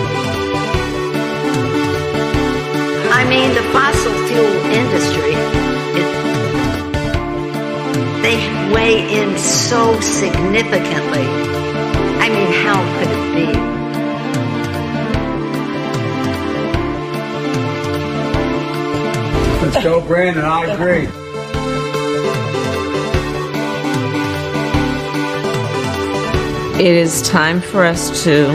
I mean, the fossil fuel industry, they weigh in so significantly. I mean, how could it be? Let's go, Brandon. I agree. It is time for us to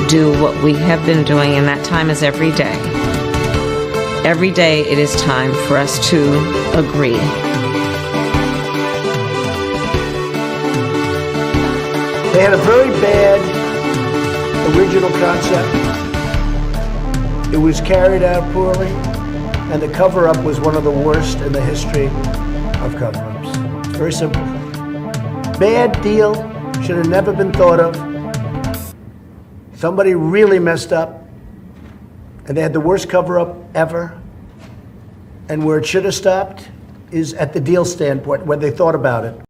do what we have been doing, and that time is every day. Every day it is time for us to agree. They had a very bad original concept. It was carried out poorly, and the cover-up was one of the worst in the history of cover-ups. It's very simple. Bad deal, should have never been thought of. Somebody really messed up, and they had the worst cover-up ever. And where it should have stopped is at the deal standpoint, when they thought about it.